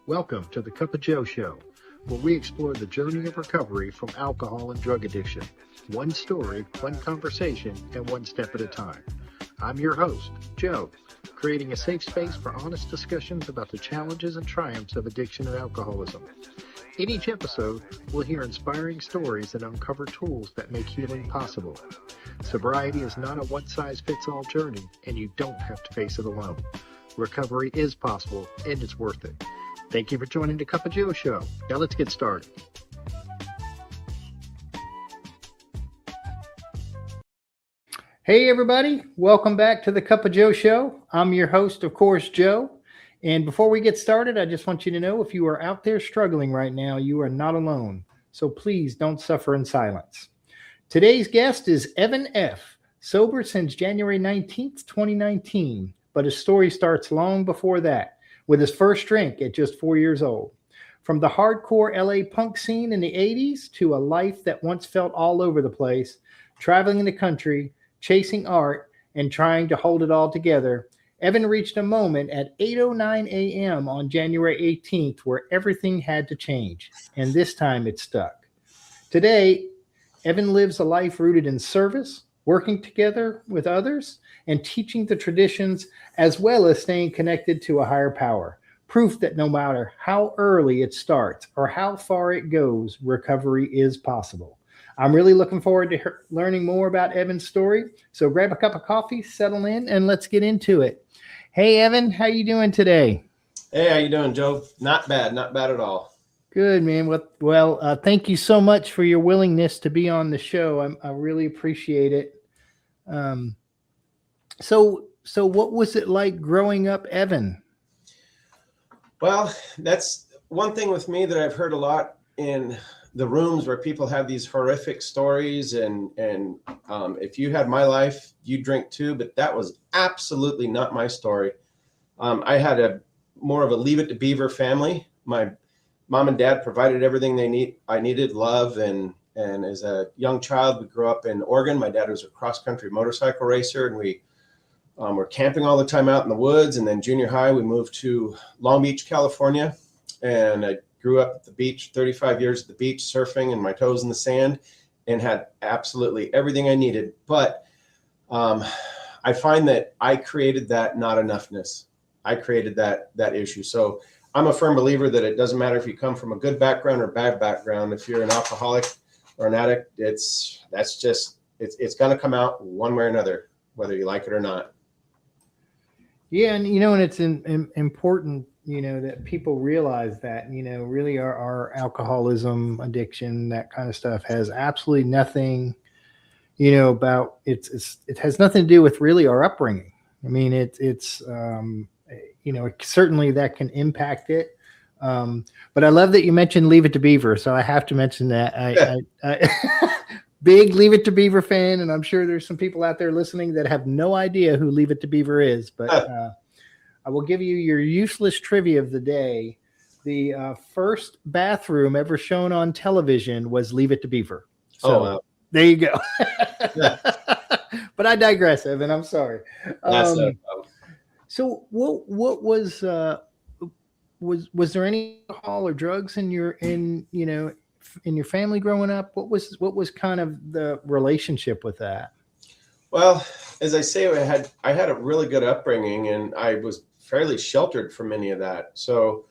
Welcome to the Cup of Joe Show, where we explore the journey of recovery from alcohol and drug addiction. One story, one conversation, and one step at a time. I'm your host, Joe, creating a safe space for honest discussions about the challenges and triumphs of addiction and alcoholism. In each episode, we'll hear inspiring stories and uncover tools that make healing possible. Sobriety is not a one-size-fits-all journey, and you don't have to face it alone. Recovery is possible, and it's worth it. Thank you for joining the Cup of Joe Show. Now let's get started. Hey everybody, welcome back to the Cup of Joe Show. I'm your host, of course, Joe. And before we get started, I just want you to know if you are out there struggling right now, you are not alone. So please don't suffer in silence. Today's guest is Evan F., sober since January 19th, 2019. But his story starts long before that, with his first drink at just 4 years old. From the hardcore LA punk scene in the 80s to a life that once felt all over the place, traveling in the country, chasing art, and trying to hold it all together, Evan reached a moment at 8:09 a.m. on January 18th where everything had to change, and this time it stuck. Today, Evan lives a life rooted in service, working together with others, and teaching the traditions, as well as staying connected to a higher power. Proof that no matter how early it starts or how far it goes, recovery is possible. I'm really looking forward to learning more about Evan's story. So grab a cup of coffee, settle in, and let's get into it. Hey, Evan, how you doing today? Hey, how you doing, Joe? Not bad at all. Good, man. Well, thank you so much for your willingness to be on the show. I really appreciate it. So what was it like growing up, Evan? Well, that's one thing with me that I've heard a lot in the rooms where people have these horrific stories, and if you had my life, you drink too, but that was absolutely not my story. I had more of a Leave It to Beaver family. My mom and dad provided everything I needed, love, and as a young child, we grew up in Oregon. My dad was a cross-country motorcycle racer, and we were camping all the time out in the woods. And then junior high, we moved to Long Beach, California, and I grew up at the beach, 35 years at the beach, surfing and my toes in the sand, and had absolutely everything I needed. But I find that I created that not enoughness. I created that issue. So I'm a firm believer that it doesn't matter if you come from a good background or bad background. If you're an alcoholic or an addict, it's going to come out one way or another, whether you like it or not. Yeah, and it's important, that people realize that, really our alcoholism, addiction, that kind of stuff has absolutely nothing, about it has nothing to do with really our upbringing. I mean, it's certainly that can impact it. But I love that you mentioned Leave It to Beaver, so I have to mention that. I big Leave It to Beaver fan, and I'm sure there's some people out there listening that have no idea who Leave It to Beaver is, but I will give you your useless trivia of the day. The first bathroom ever shown on television was Leave It to Beaver. So wow. There you go. But I digress, Evan. I'm sorry. So what was there any alcohol or drugs in your family growing up? What was kind of the relationship with that? Well, as I say, I had a really good upbringing, and I was fairly sheltered from any of that. So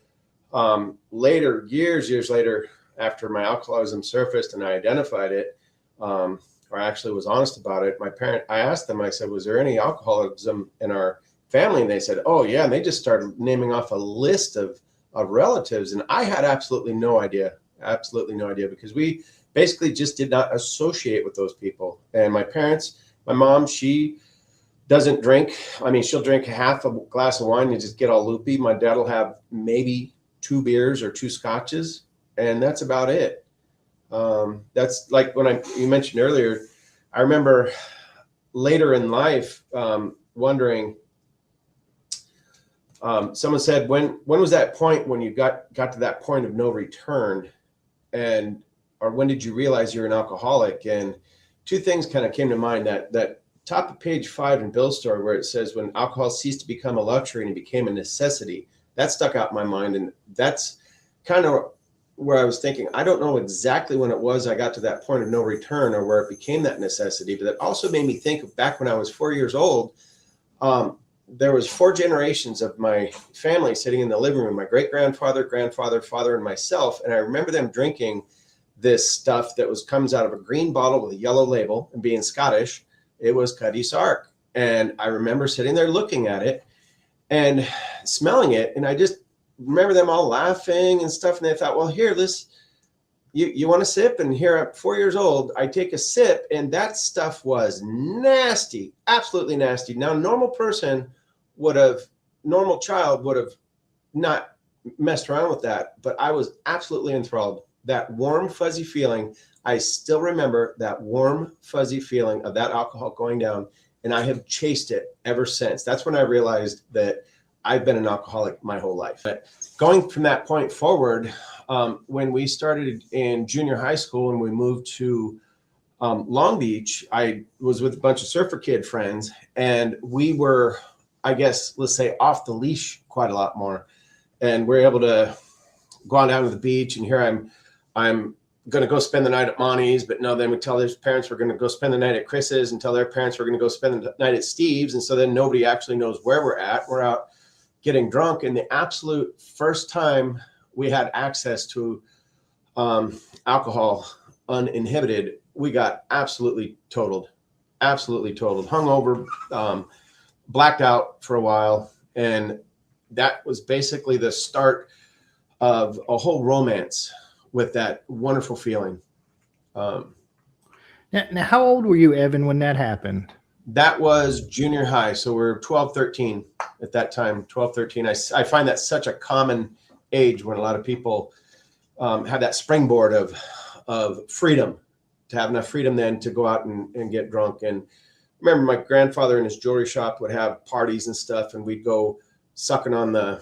years later, after my alcoholism surfaced and I identified it, or actually was honest about it, I asked them, I said, was there any alcoholism in our family? And they said, oh yeah. And they just started naming off a list of relatives. And I had absolutely no idea, because we basically just did not associate with those people. And my mom, she doesn't drink. I mean, she'll drink half a glass of wine and just get all loopy. My dad will have maybe 2 beers or 2 scotches, and that's about it. That's like you mentioned earlier, I remember later in life wondering, someone said, when was that point when you got to that point of no return, or when did you realize you're an alcoholic? And 2 things kind of came to mind. That top of page 5 in Bill's story, where it says, when alcohol ceased to become a luxury and it became a necessity, that stuck out in my mind. And that's kind of where I was thinking, I don't know exactly when it was I got to that point of no return or where it became that necessity, but it also made me think of back when I was 4 years old. There was 4 generations of my family sitting in the living room, my great-grandfather, grandfather, father, and myself. And I remember them drinking this stuff that comes out of a green bottle with a yellow label, and being Scottish, it was Cuddy Sark. And I remember sitting there looking at it and smelling it. And I just remember them all laughing and stuff. And they thought, well, here, you want a sip? And here at 4 years old, I take a sip, and that stuff was nasty, absolutely nasty. Now, a normal child would have not messed around with that, but I was absolutely enthralled. That warm, fuzzy feeling, I still remember that warm, fuzzy feeling of that alcohol going down, and I have chased it ever since. That's when I realized that I've been an alcoholic my whole life. But going from that point forward, when we started in junior high school and we moved to Long Beach, I was with a bunch of surfer kid friends, and we were, I guess, let's say, off the leash quite a lot more. And we're able to go on down to the beach, and here I'm going to go spend the night at Monty's, but no, then we tell his parents we're going to go spend the night at Chris's, and tell their parents we're going to go spend the night at Steve's. And so then nobody actually knows where we're at. We're out getting drunk. And the absolute first time we had access to alcohol uninhibited, we got absolutely totaled, hungover, blacked out for a while. And that was basically the start of a whole romance with that wonderful feeling. Now, how old were you, Evan, when that happened? That was junior high. So we're 12, 13 at that time, 12, 13. I find that such a common age when a lot of people have that springboard of freedom, to have enough freedom then to go out and get drunk. And remember, my grandfather in his jewelry shop would have parties and stuff, and we'd go sucking on the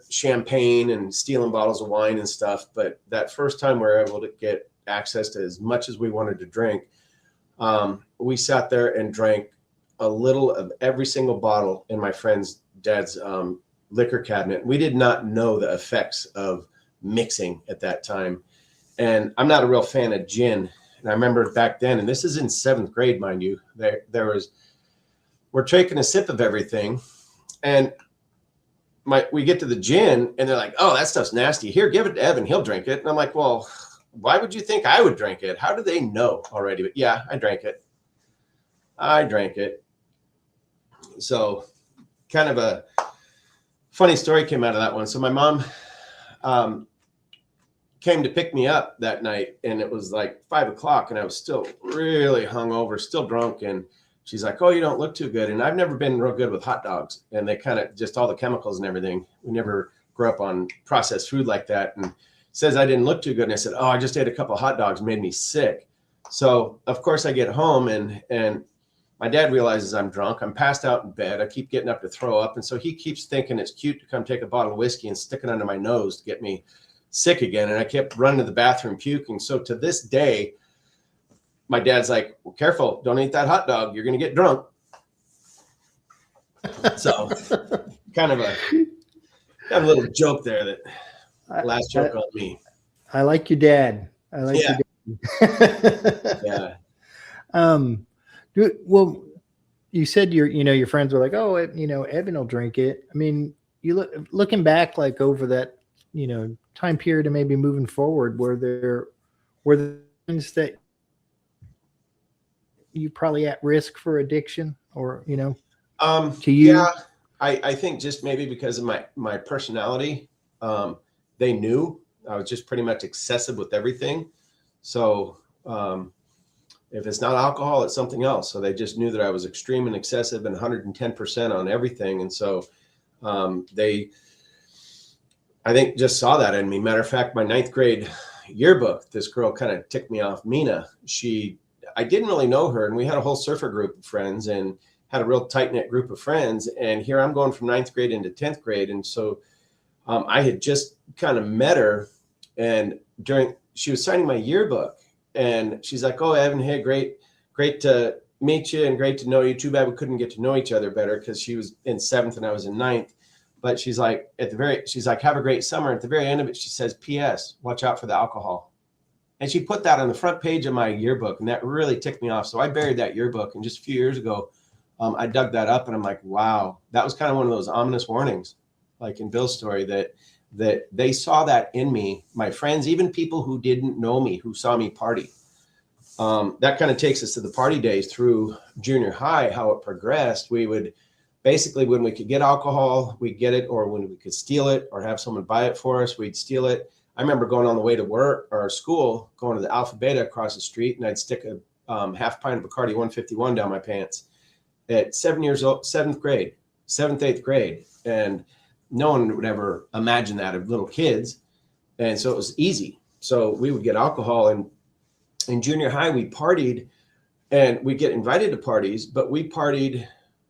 champagne and stealing bottles of wine and stuff. But that first time we were able to get access to as much as we wanted to drink, we sat there and drank a little of every single bottle in my friend's dad's liquor cabinet. We did not know the effects of mixing at that time. And I'm not a real fan of gin. And I remember back then, and this is in 7th grade, mind you, we're taking a sip of everything, and we get to the gin, and they're like, oh, that stuff's nasty. Here, give it to Evan. He'll drink it. And I'm like, well, why would you think I would drink it? How do they know already? But yeah, I drank it. So kind of a funny story came out of that one. So my mom came to pick me up that night, and it was like 5 o'clock, and I was still really hungover, still drunk. And she's like, oh, you don't look too good. And I've never been real good with hot dogs, and they kind of just all the chemicals and everything. We never grew up on processed food like that. And says I didn't look too good. And I said, oh, I just ate a couple of hot dogs, made me sick. So of course I get home, and my dad realizes I'm drunk. I'm passed out in bed. I keep getting up to throw up. And so he keeps thinking it's cute to come take a bottle of whiskey and stick it under my nose to get me sick again. And I kept running to the bathroom puking. So to this day, my dad's like, well, careful, don't eat that hot dog. You're going to get drunk. So kind of a little joke there, that last joke on me. I like your dad. Your dad. Yeah. Well, you said your friends were like, oh, Evan will drink it. I mean, looking back, like over that, time period and maybe moving forward, were there things that you probably at risk for addiction, or, to you? Yeah, I think just maybe because of my personality, they knew I was just pretty much excessive with everything. So, if it's not alcohol, it's something else. So they just knew that I was extreme and excessive and 110% on everything. And so they, I think, just saw that in me. Matter of fact, my 9th grade yearbook, this girl kind of ticked me off, Mina. I didn't really know her, and we had a whole surfer group of friends and had a real tight-knit group of friends. And here I'm going from 9th grade into 10th grade. And so I had just kind of met her, and she was signing my yearbook. And she's like, oh, Evan, hey, great to meet you and great to know you. Too bad we couldn't get to know each other better, because she was in 7th and I was in 9th. But she's like, she's like, have a great summer. At the very end of it, she says, P.S., watch out for the alcohol. And she put that on the front page of my yearbook, and that really ticked me off. So I buried that yearbook, and just a few years ago, I dug that up, and I'm like, wow, that was kind of one of those ominous warnings, like in Bill's story, that they saw that in me, my friends, even people who didn't know me, who saw me party. That kind of takes us to the party days through junior high, how it progressed. We would basically, when we could get alcohol, we'd get it, or when we could steal it or have someone buy it for us, we'd steal it. I remember going on the way to work or school, going to the Alpha Beta across the street, and I'd stick a half pint of Bacardi 151 down my pants at 7 years old, seventh, eighth grade. And no one would ever imagine that of little kids. And so it was easy. So we would get alcohol, and in junior high, we partied, and we'd get invited to parties, but we partied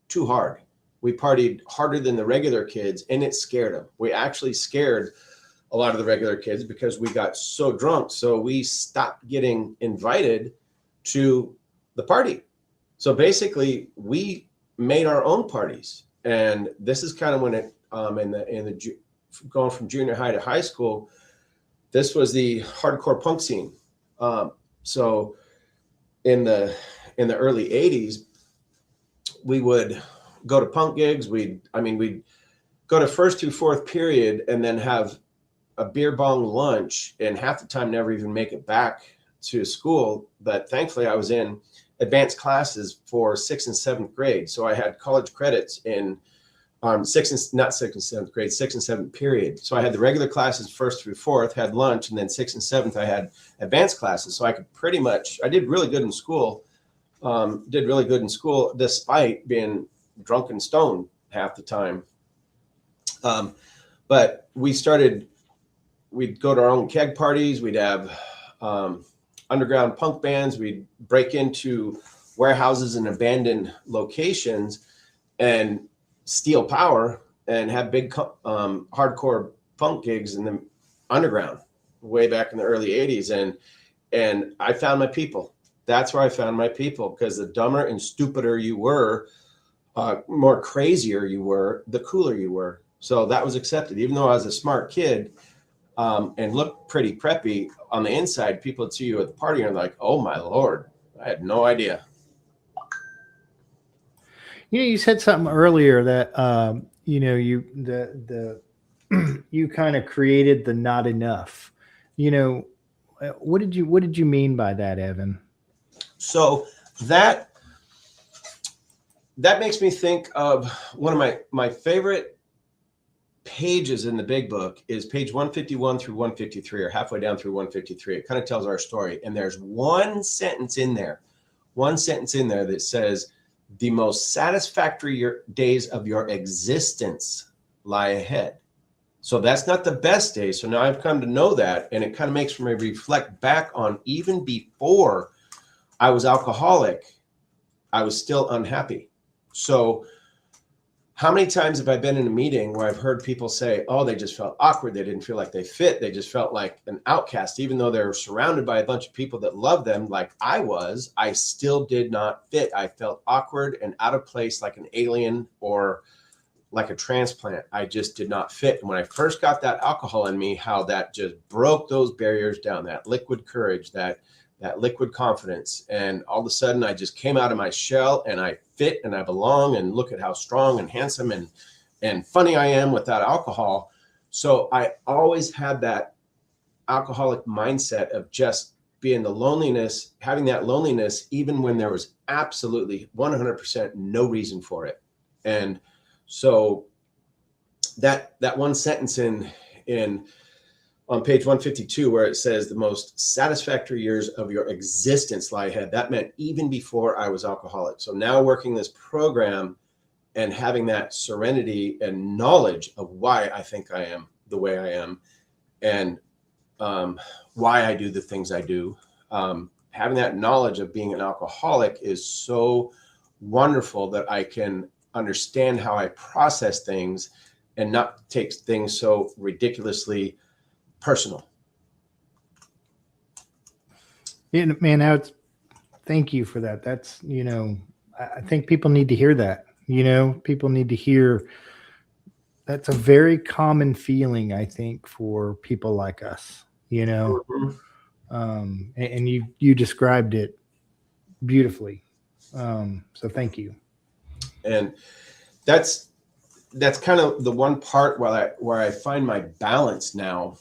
too hard. We partied harder than the regular kids, and it scared them. We actually scared a lot of the regular kids because we got so drunk. So we stopped getting invited to the party. So basically we made our own parties. And this is kind of when it, going from junior high to high school, this was the hardcore punk scene. So in the early 80s, we would go to punk gigs. We'd go to first through fourth period and then have a beer bong lunch, and half the time never even make it back to school. But thankfully I was in advanced classes for 6th and 7th grade. So I had college credits in 6th and 7th period. So I had the regular classes first through fourth, had lunch, and then 6th and 7th I had advanced classes. So I could I did really good in school. Despite being drunk and stoned half the time. But we'd go to our own keg parties. We'd have underground punk bands. We'd break into warehouses and abandoned locations and steal power and have big hardcore punk gigs in the underground way back in the early 80s. And I found my people. That's where I found my people, because the dumber and stupider you were, more crazier you were, the cooler you were. So that was accepted. Even though I was a smart kid and looked pretty preppy, on the inside, people would see you at the party and like, oh my Lord, I had no idea. You said something earlier that, you kind of created the not enough. What did you mean by that, Evan? So that makes me think of one of my favorite pages in the big book is page 151 through 153, or halfway down through 153. It kind of tells our story. And there's one sentence in there that says, the most satisfactory days of your existence lie ahead. So that's not the best day. So now I've come to know that, and it kind of makes me reflect back on, even before I was alcoholic, I was still unhappy. So how many times have I been in a meeting where I've heard people say, oh, they just felt awkward. They didn't feel like they fit. They just felt like an outcast. Even though they're surrounded by a bunch of people that love them, like I was, I still did not fit. I felt awkward and out of place, like an alien or like a transplant. I just did not fit. And when I first got that alcohol in me, how that just broke those barriers down, that liquid courage, that liquid confidence. And all of a sudden I just came out of my shell, and I fit and I belong, and look at how strong and handsome and funny I am without alcohol. So I always had that alcoholic mindset of just being the loneliness, having that loneliness, even when there was absolutely 100% no reason for it. And so that one sentence on page 152, where it says the most satisfactory years of your existence lie ahead, that meant even before I was alcoholic. So now working this program and having that serenity and knowledge of why I think I am the way I am, and why I do the things I do, having that knowledge of being an alcoholic is so wonderful that I can understand how I process things and not take things so ridiculously personal. Yeah, man, thank you for that. That's, I think people need to hear that. People need to hear that's a very common feeling, I think, for people like us, Mhm. and you described it beautifully. So thank you. And that's kind of the one part where I find my balance now,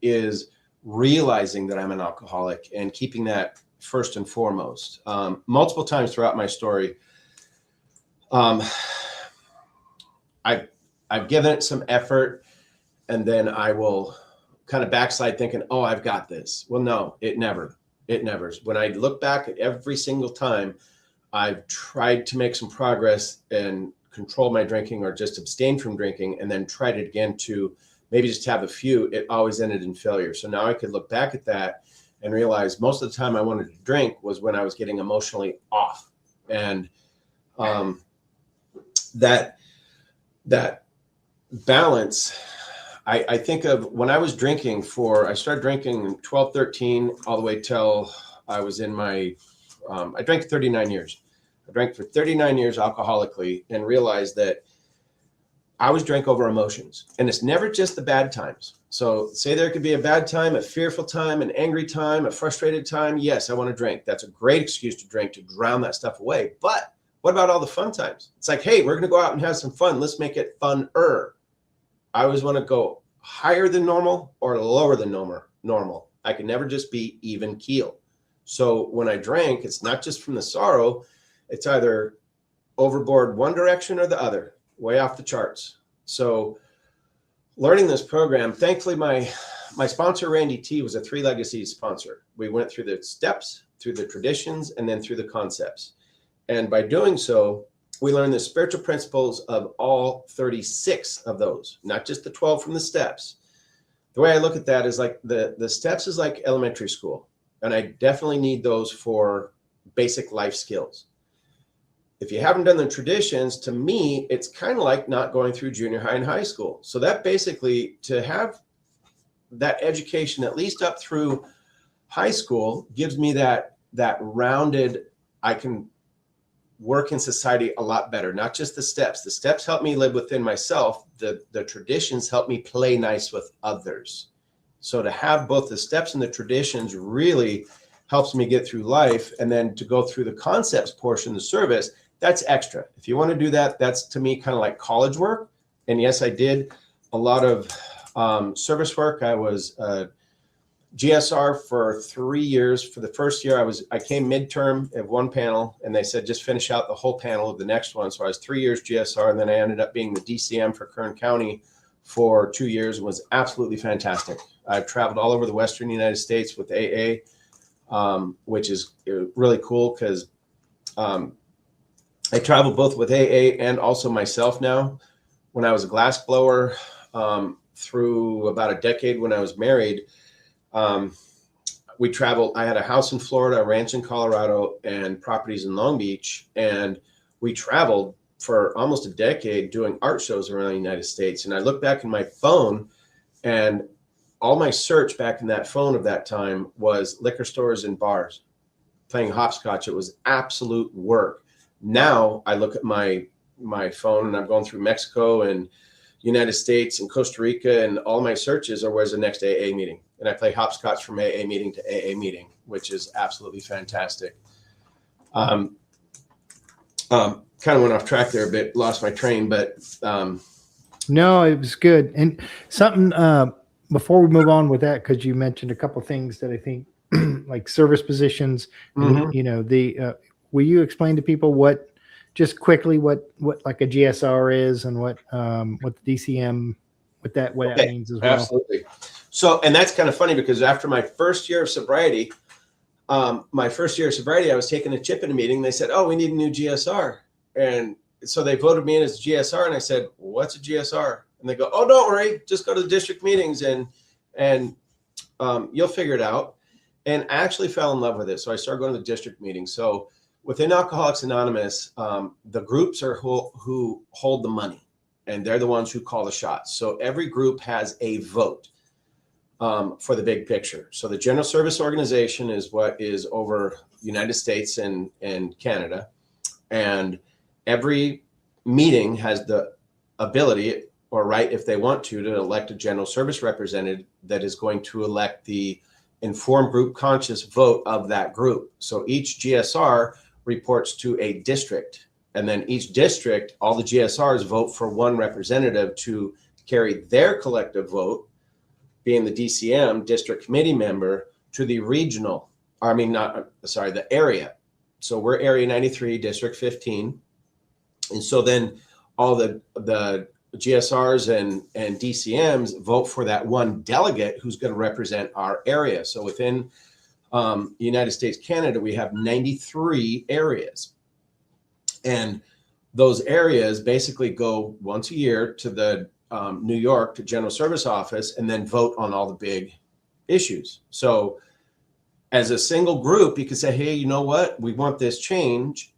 is realizing that I'm an alcoholic and keeping that first and foremost. Multiple times throughout my story, um, I've given it some effort, and then I will kind of backslide thinking, oh, I've got this. Well, no, it never. When I look back at every single time I've tried to make some progress and control my drinking or just abstain from drinking, and then tried it again to maybe just have a few, it always ended in failure. So now I could look back at that and realize most of the time I wanted to drink was when I was getting emotionally off. And that balance, I think of when I was drinking I started drinking 12, 13, all the way till I was in my, I drank 39 years. I drank for 39 years alcoholically, and realized that I was drank over emotions. And it's never just the bad times. So say there could be a bad time, a fearful time, an angry time, a frustrated time. Yes, I want to drink. That's a great excuse to drink, to drown that stuff away. But what about all the fun times? It's like, hey, we're going to go out and have some fun. Let's make it funner. I always want to go higher than normal or lower than normal. I can never just be even keel. So when I drank, it's not just from the sorrow. It's either overboard one direction or the other, way off the charts. So learning this program, thankfully, my sponsor, Randy T, was a 3 Legacies sponsor. We went through the steps, through the traditions, and then through the concepts. And by doing so, we learned the spiritual principles of all 36 of those, not just the 12 from the steps. The way I look at that is like the steps is like elementary school. And I definitely need those for basic life skills. If you haven't done the traditions, to me, it's kind of like not going through junior high and high school. So that basically, to have that education, at least up through high school, gives me that rounded, I can work in society a lot better. Not just the steps. The steps help me live within myself. The traditions help me play nice with others. So to have both the steps and the traditions really helps me get through life. And then to go through the concepts portion, the service, that's extra. If you want to do that, that's to me kind of like college work. And yes, I did a lot of service work. I was GSR for 3 years. For the first year, I came midterm of one panel, and they said just finish out the whole panel of the next one. So I was 3 years GSR, and then I ended up being the DCM for Kern County for 2 years. It was absolutely fantastic. I've traveled all over the Western United States with AA, which is really cool because I travel both with AA and also myself now. When I was a glass blower, through about a decade when I was married, we traveled. I had a house in Florida, a ranch in Colorado, and properties in Long Beach. And we traveled for almost a decade doing art shows around the United States. And I look back in my phone, and all my search back in that phone of that time was liquor stores and bars, playing hopscotch. It was absolute work. Now I look at my phone, and I'm going through Mexico and United States and Costa Rica, and all my searches are where's the next AA meeting. And I play hopscotch from AA meeting to AA meeting, which is absolutely fantastic. Kind of went off track there a bit, lost my train, but no, it was good. And something before we move on with that, because you mentioned a couple things that I think like service positions, mm-hmm. Will you explain to people just quickly what like a GSR is and what the DCM, what that means as well? Absolutely. So, and that's kind of funny because after my first year of sobriety, I was taking a chip in a meeting. They said, "Oh, we need a new GSR," and so they voted me in as GSR. And I said, "What's a GSR?" And they go, "Oh, don't worry, just go to the district meetings and you'll figure it out." And I actually fell in love with it, so I started going to the district meetings. So within Alcoholics Anonymous, the groups are who hold the money, and they're the ones who call the shots. So every group has a vote for the big picture. So the General Service Organization is what is over the United States and Canada. And every meeting has the ability or right if they want to elect a general service representative that is going to elect the informed group conscious vote of that group. So each GSR reports to a district, and then each district, all the GSRs vote for one representative to carry their collective vote, being the DCM, district committee member, to the regional, the area. So we're area 93, district 15. And so then all the GSRs and DCMs vote for that one delegate who's going to represent our area. So within the United States, Canada, we have 93 areas. And those areas basically go once a year to the New York to General Service Office and then vote on all the big issues. So as a single group, you can say, hey, you know what? We want this change,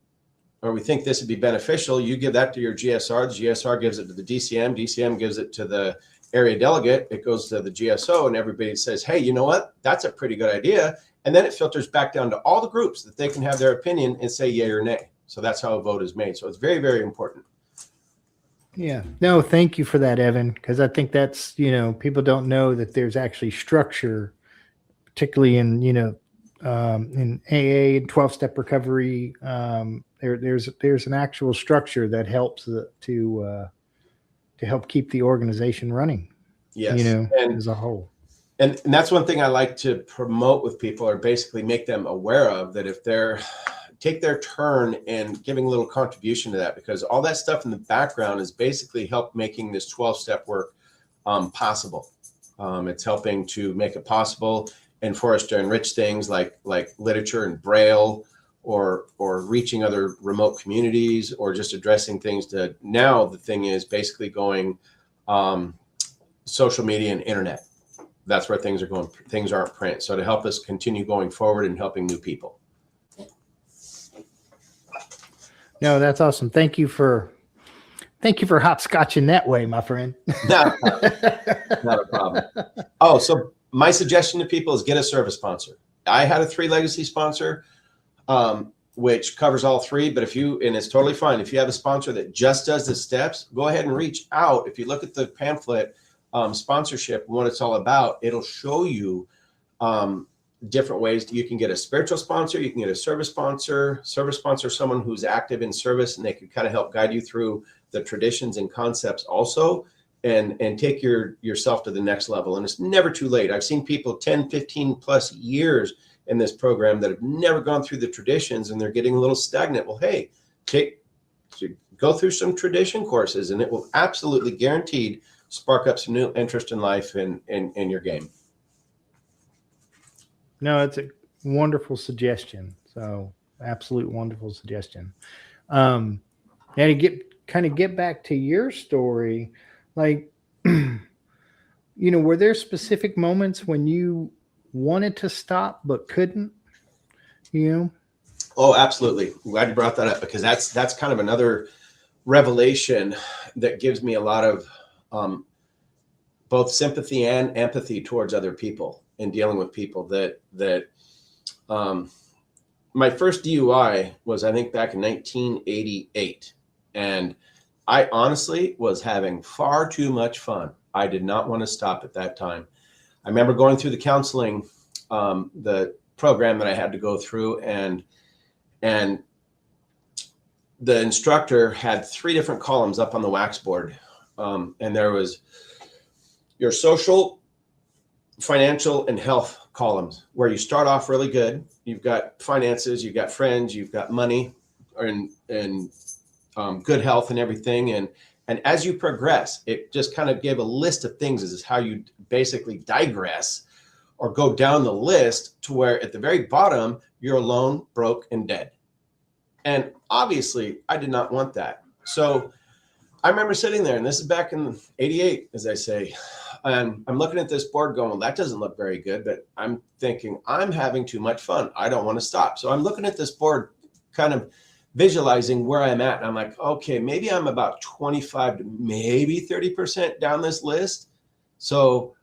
or we think this would be beneficial. You give that to your GSR. The GSR gives it to the DCM. DCM gives it to the area delegate. It goes to the GSO, and everybody says, hey, you know what? That's a pretty good idea. And then it filters back down to all the groups that they can have their opinion and say yay or nay. So that's how a vote is made. So it's very, very important. Yeah. No, thank you for that, Evan, because I think that's, people don't know that there's actually structure, particularly in, in AA and 12-step recovery. There's an actual structure that helps to help keep the organization running. Yes. And as a whole. And that's one thing I like to promote with people, or basically make them aware of, that if they're take their turn and giving a little contribution to that, because all that stuff in the background is basically help making this 12-step work possible. It's helping to make it possible and for us to enrich things like literature and Braille, or reaching other remote communities, or just addressing things that now the thing is basically going social media and internet. That's where things are going. Things aren't print. So to help us continue going forward and helping new people. No, that's awesome. Thank you for hopscotching that way, my friend. Not a problem. Oh, so my suggestion to people is get a service sponsor. I had a 3 legacy sponsor, which covers all 3. But and it's totally fine. If you have a sponsor that just does the steps, go ahead and reach out. If you look at the pamphlet, sponsorship, what it's all about, it'll show you different ways you can get a spiritual sponsor. You can get a service sponsor, someone who's active in service, and they can kind of help guide you through the traditions and concepts also, and take yourself to the next level. And it's never too late. I've seen people 10, 15 plus years in this program that have never gone through the traditions, and they're getting a little stagnant. Well, hey, go through some tradition courses, and it will absolutely guaranteed spark up some new interest in life and in your game. No, it's a wonderful suggestion. So absolute wonderful suggestion. And to get back to your story, like, were there specific moments when you wanted to stop but couldn't? Oh, absolutely. Glad you brought that up, because that's kind of another revelation that gives me a lot of both sympathy and empathy towards other people and dealing with people that my first DUI was, I think, back in 1988. And I honestly was having far too much fun. I did not want to stop at that time. I remember going through the counseling, the program that I had to go through, and the instructor had 3 different columns up on the wax board. And there was your social, financial, and health columns, where you start off really good. You've got finances, you've got friends, you've got money, and good health and everything. And as you progress, it just kind of gave a list of things. This is how you basically digress or go down the list to where at the very bottom, you're alone, broke, and dead. And obviously, I did not want that. So I remember sitting there, and this is back in 88, as I say, and I'm looking at this board going, well, that doesn't look very good, but I'm thinking, I'm having too much fun. I don't want to stop. So I'm looking at this board, kind of visualizing where I'm at. And I'm like, okay, maybe I'm about 25 to maybe 30% down this list. So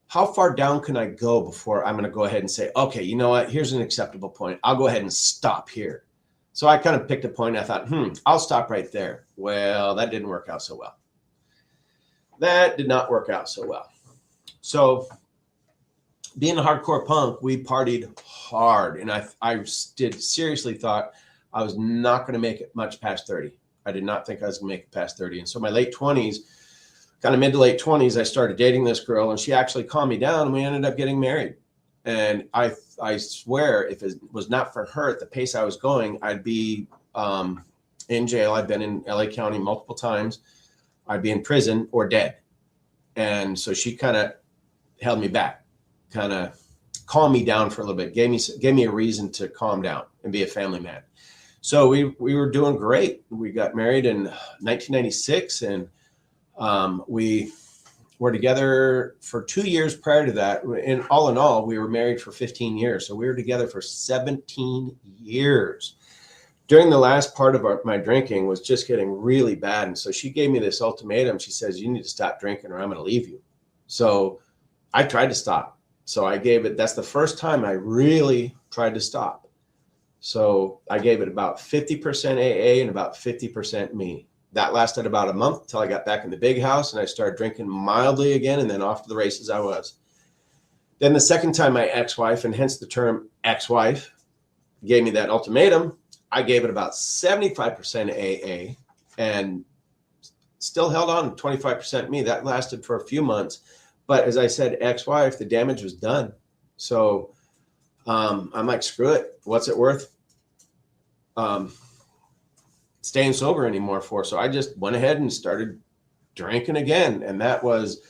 how far down can I go before I'm going to go ahead and say, okay, you know what? Here's an acceptable point. I'll go ahead and stop here. So I kind of picked a point. I thought, I'll stop right there. Well, that didn't work out so well. that did not work out so well. So being a hardcore punk, we partied hard. And I did seriously thought I was not going to make it much past 30. I did not think I was going to make it past 30. And so my late 20s, kind of mid to late 20s, I started dating this girl, and she actually calmed me down, and we ended up getting married. And I swear, if it was not for her at the pace I was going, I'd be in jail. I've been in LA County multiple times. I'd be in prison or dead. And so she kind of held me back, kind of calmed me down for a little bit, gave me a reason to calm down and be a family man. So we were doing great. We got married in 1996, and we were together for 2 years prior to that. And all in all, we were married for 15 years. So we were together for 17 years. During the last part of my drinking was just getting really bad. And so she gave me this ultimatum. She says, you need to stop drinking or I'm going to leave you. So I tried to stop. So I gave it, that's the first time I really tried to stop. So I gave it about 50% AA and about 50% me. That lasted about a month until I got back in the big house and I started drinking mildly again, and then off to the races I was. Then the second time my ex-wife, and hence the term ex-wife, gave me that ultimatum, I gave it about 75% AA and still held on to 25% me. That lasted for a few months. But as I said, ex-wife, the damage was done. So I'm like, screw it. What's it worth staying sober anymore for? So I just went ahead and started drinking again. And that was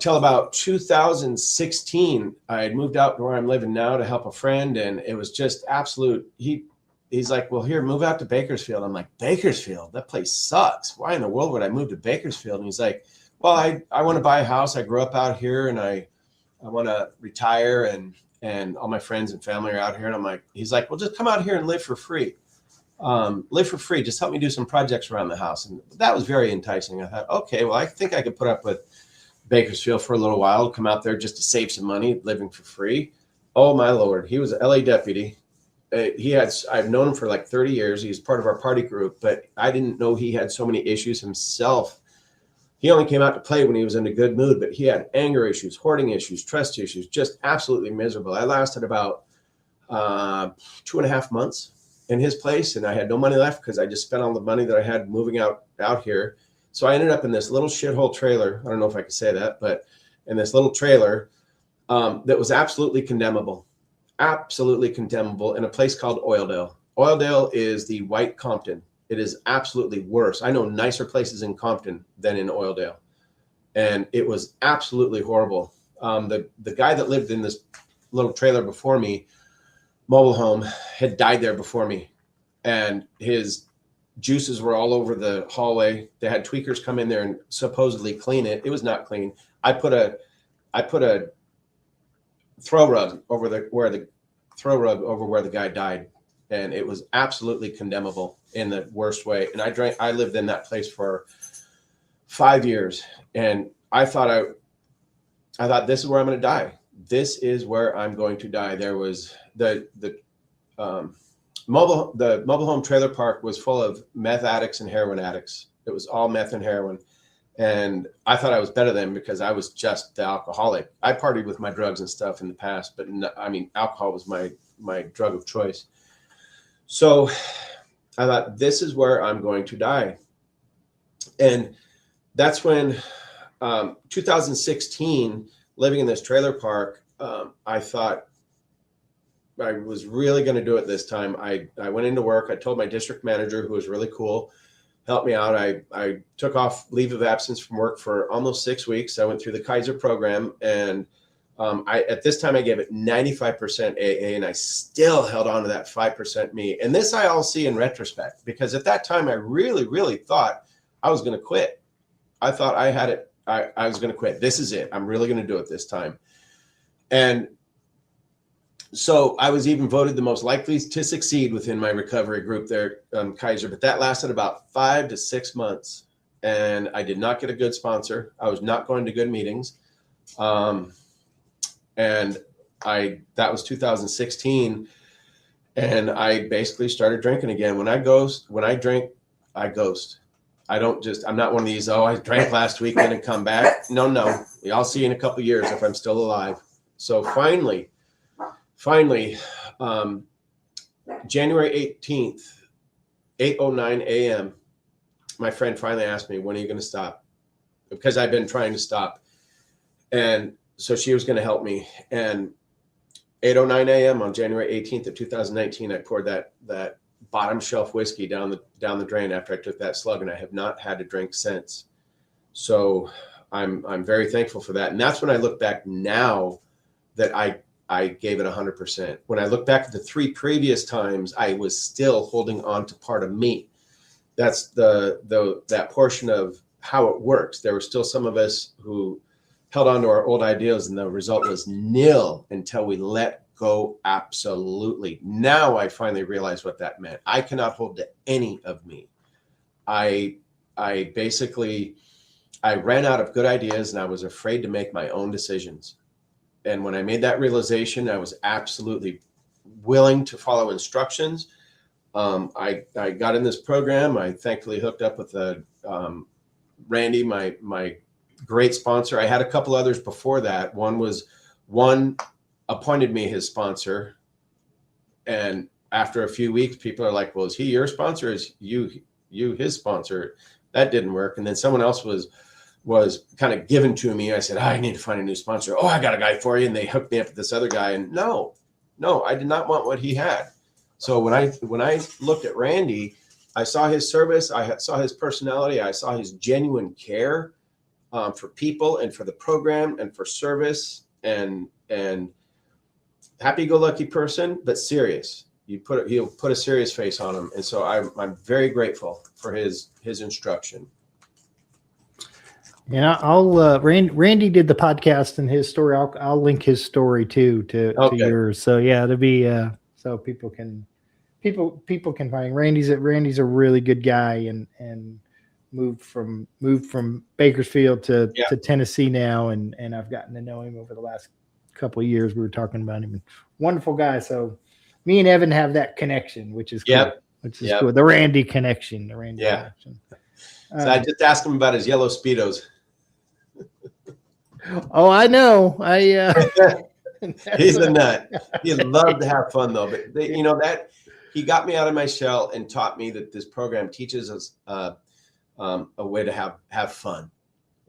till about 2016. I had moved out to where I'm living now to help a friend. And it was just absolute. He's like, well, here, move out to Bakersfield. I'm like, Bakersfield? That place sucks. Why in the world would I move to Bakersfield? And he's like, well, I want to buy a house. I grew up out here and I want to retire, and all my friends and family are out here. And I'm like, he's like, well, just come out here and live for free. Live for free. Just help me do some projects around the house. And that was very enticing. I thought, okay, well, I think I could put up with Bakersfield for a little while, come out there just to save some money, living for free. Oh my Lord. He was an LA deputy. I've known him for like 30 years. He was part of our party group, but I didn't know he had so many issues himself. He only came out to play when he was in a good mood, but he had anger issues, hoarding issues, trust issues, just absolutely miserable. I lasted about 2.5 months in his place, and I had no money left because I just spent all the money that I had moving out here. So I ended up in this little shithole trailer. I don't know if I could say that, but in this little trailer that was absolutely condemnable in a place called Oildale. Oildale is the white Compton. It is absolutely worse. I know nicer places in Compton than in Oildale. And it was absolutely horrible. The guy that lived in this little trailer before me, mobile home, had died there before me. And his juices were all over the hallway. They had tweakers come in there and supposedly clean it. It was not clean. I put a throw rug over where the guy died. And it was absolutely condemnable in the worst way. And I lived in that place for 5 years. And I thought this is where I'm going to die. This is where I'm going to die. There was the mobile home trailer park was full of meth addicts and heroin addicts. It was all meth and heroin. And I thought I was better than because I was just the alcoholic. I partied with my drugs and stuff in the past, but alcohol was my drug of choice. So I thought, this is where I'm going to die. And that's when 2016, living in this trailer park, I thought I was really going to do it this time. I went into work. I told my district manager, who was really cool, helped me out. I took off leave of absence from work for almost 6 weeks. I went through the Kaiser program, and at this time I gave it 95% AA, and I still held on to that 5% me. And this I all see in retrospect, because at that time I really, really thought I was going to quit. I thought I had it. I was going to quit. This is it. I'm really going to do it this time. And so I was even voted the most likely to succeed within my recovery group there, Kaiser, but that lasted about 5 to 6 months. And I did not get a good sponsor. I was not going to good meetings. And that was 2016. And I basically started drinking again. When I drink, I ghost. I'm not one of these, oh, I drank last weekend and come back. No. I'll see you in a couple of years if I'm still alive. So finally, January 18th, 8:09 a.m., my friend finally asked me, when are you going to stop? Because I've been trying to stop. And so she was going to help me. And 8:09 a.m. on January 18th of 2019, I poured that bottom shelf whiskey down the drain after I took that slug, and I have not had a drink since. So I'm very thankful for that. And that's when I look back now that I gave it 100%. When I look back at the 3 previous times, I was still holding on to part of me. That's that portion of how it works. There were still some of us who held on to our old ideals, and the result was nil until we let go. Absolutely. Now I finally realized what that meant. I cannot hold to any of me. I ran out of good ideas, and I was afraid to make my own decisions. And when I made that realization, I was absolutely willing to follow instructions. I got in this program. I thankfully hooked up with Randy, my great sponsor. I had a couple others before that. One appointed me his sponsor. And after a few weeks, people are like, well, is he your sponsor? Is you his sponsor? That didn't work. And then someone else was kind of given to me. I said, I need to find a new sponsor. Oh, I got a guy for you. And they hooked me up with this other guy. And no, I did not want what he had. So when I looked at Randy, I saw his service. I saw his personality. I saw his genuine care for people and for the program and for service, and happy-go-lucky person, but serious. He'll put a serious face on him. And so I'm very grateful for his instruction. And I'll Randy did the podcast and his story. I'll link his story too to yours. So yeah, it'll be so people can find Randy's a really good guy, and moved from Bakersfield to Tennessee now, and I've gotten to know him over the last couple of years. We were talking about him. Wonderful guy. So me and Evan have that connection, which is cool. Cool. The Randy connection. Connection. So I just asked him about his yellow Speedos. Oh, I know. He's a nut. He loved to have fun though. But that he got me out of my shell and taught me that this program teaches us a way to have fun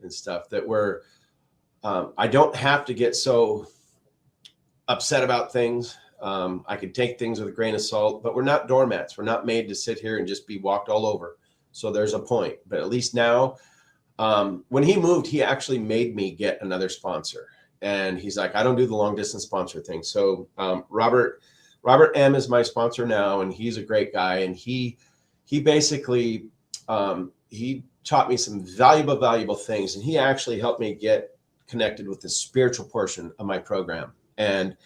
and stuff, that I don't have to get so upset about things. I can take things with a grain of salt, but we're not doormats. We're not made to sit here and just be walked all over. So there's a point. But at least now, when he moved, he actually made me get another sponsor. And he's like, I don't do the long distance sponsor thing. So Robert M is my sponsor now, and he's a great guy. And he basically he taught me some valuable things, and he actually helped me get connected with the spiritual portion of my program. And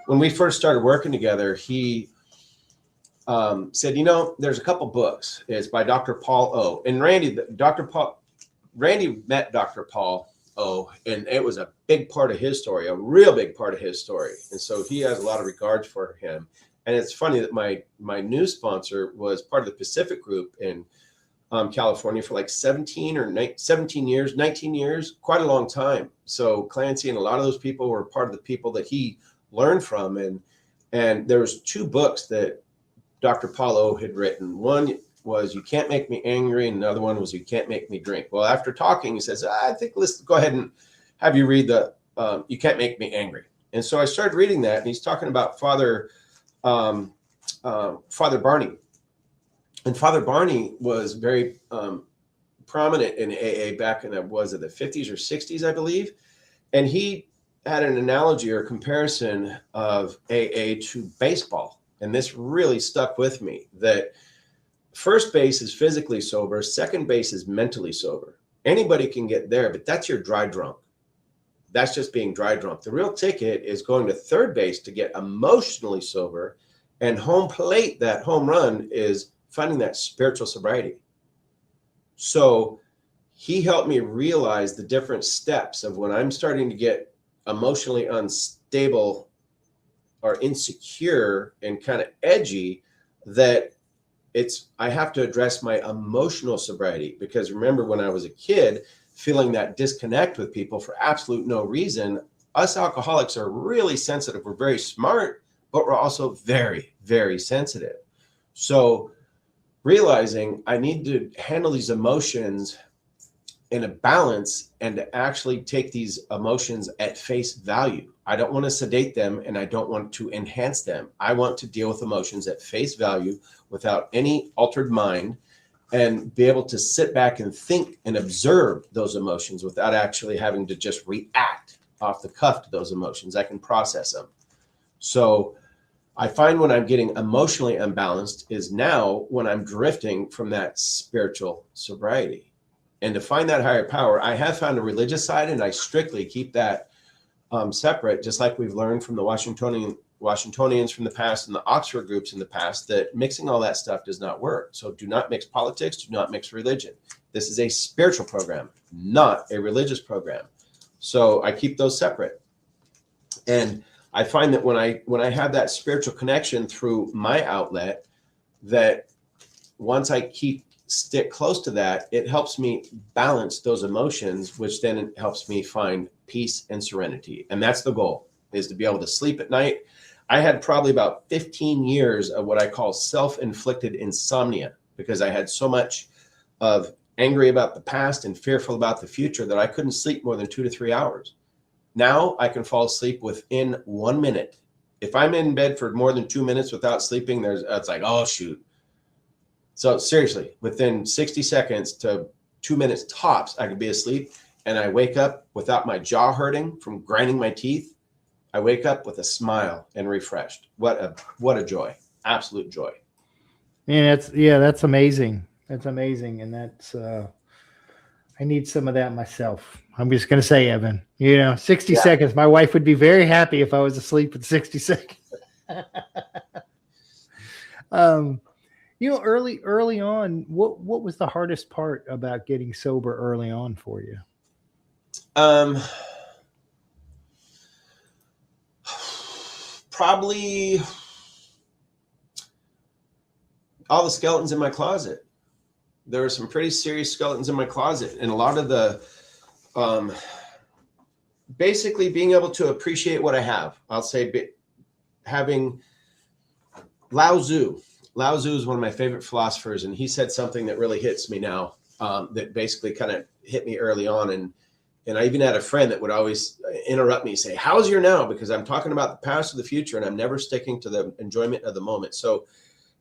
when we first started working together, he said, there's a couple books. It's by Dr. Paul O. And Randy met Dr. Paul O, and it was a big part of his story, a real big part of his story. And so he has a lot of regards for him. And it's funny that my new sponsor was part of the Pacific Group in California for like 19 years, quite a long time. So Clancy and a lot of those people were part of the people that he learned from. And there was 2 books that Dr. Paulo had written. One was You Can't Make Me Angry, and another one was You Can't Make Me Drink. Well, after talking, he says, I think let's go ahead and have you read the You Can't Make Me Angry. And so I started reading that, and he's talking about Father Barney. And Father Barney was very prominent in AA back in the 50s or 60s, I believe. And he had an analogy or comparison of AA to baseball. And this really stuck with me, that first base is physically sober, second base is mentally sober. Anybody can get there, but that's your dry drunk. That's just being dry drunk. The real ticket is going to third base to get emotionally sober, and home plate, that home run, is finding that spiritual sobriety. So he helped me realize the different steps of when I'm starting to get emotionally unstable or insecure and kind of edgy, that I have to address my emotional sobriety, because remember, when I was a kid, feeling that disconnect with people for absolute no reason, us alcoholics are really sensitive. We're very smart, but we're also very, very sensitive. So realizing I need to handle these emotions in a balance and to actually take these emotions at face value. I don't want to sedate them, and I don't want to enhance them. I want to deal with emotions at face value without any altered mind, and be able to sit back and think and observe those emotions without actually having to just react off the cuff to those emotions. I can process them. So I find when I'm getting emotionally unbalanced is now when I'm drifting from that spiritual sobriety. And to find that higher power, I have found a religious side, and I strictly keep that separate, just like we've learned from the Washingtonians from the past and the Oxford groups in the past, that mixing all that stuff does not work. So do not mix politics, do not mix religion. This is a spiritual program, not a religious program. So I keep those separate. And I find that when I have that spiritual connection through my outlet, that once I stick close to that, it helps me balance those emotions, which then helps me find peace and serenity. And that's the goal, is to be able to sleep at night. I had probably about 15 years of what I call self-inflicted insomnia, because I had so much of angry about the past and fearful about the future that I couldn't sleep more than 2 to 3 hours. Now I can fall asleep within 1 minute. If I'm in bed for more than 2 minutes without sleeping, it's like, oh, shoot. So seriously, within 60 seconds to 2 minutes tops, I could be asleep, and I wake up without my jaw hurting from grinding my teeth. I wake up with a smile and refreshed. What a joy. Absolute joy. And that's amazing. That's amazing. And that's, I need some of that myself. I'm just going to say, Evan, 60 seconds. My wife would be very happy if I was asleep in 60 seconds. Early on, what was the hardest part about getting sober early on for you? Probably all the skeletons in my closet. There were some pretty serious skeletons in my closet, and a lot of the, basically being able to appreciate what I have. I'll say having Lao Tzu is one of my favorite philosophers, and he said something that really hits me now, that basically kind of hit me early on. And I even had a friend that would always interrupt me, say, how's your now? Because I'm talking about the past or the future, and I'm never sticking to the enjoyment of the moment. So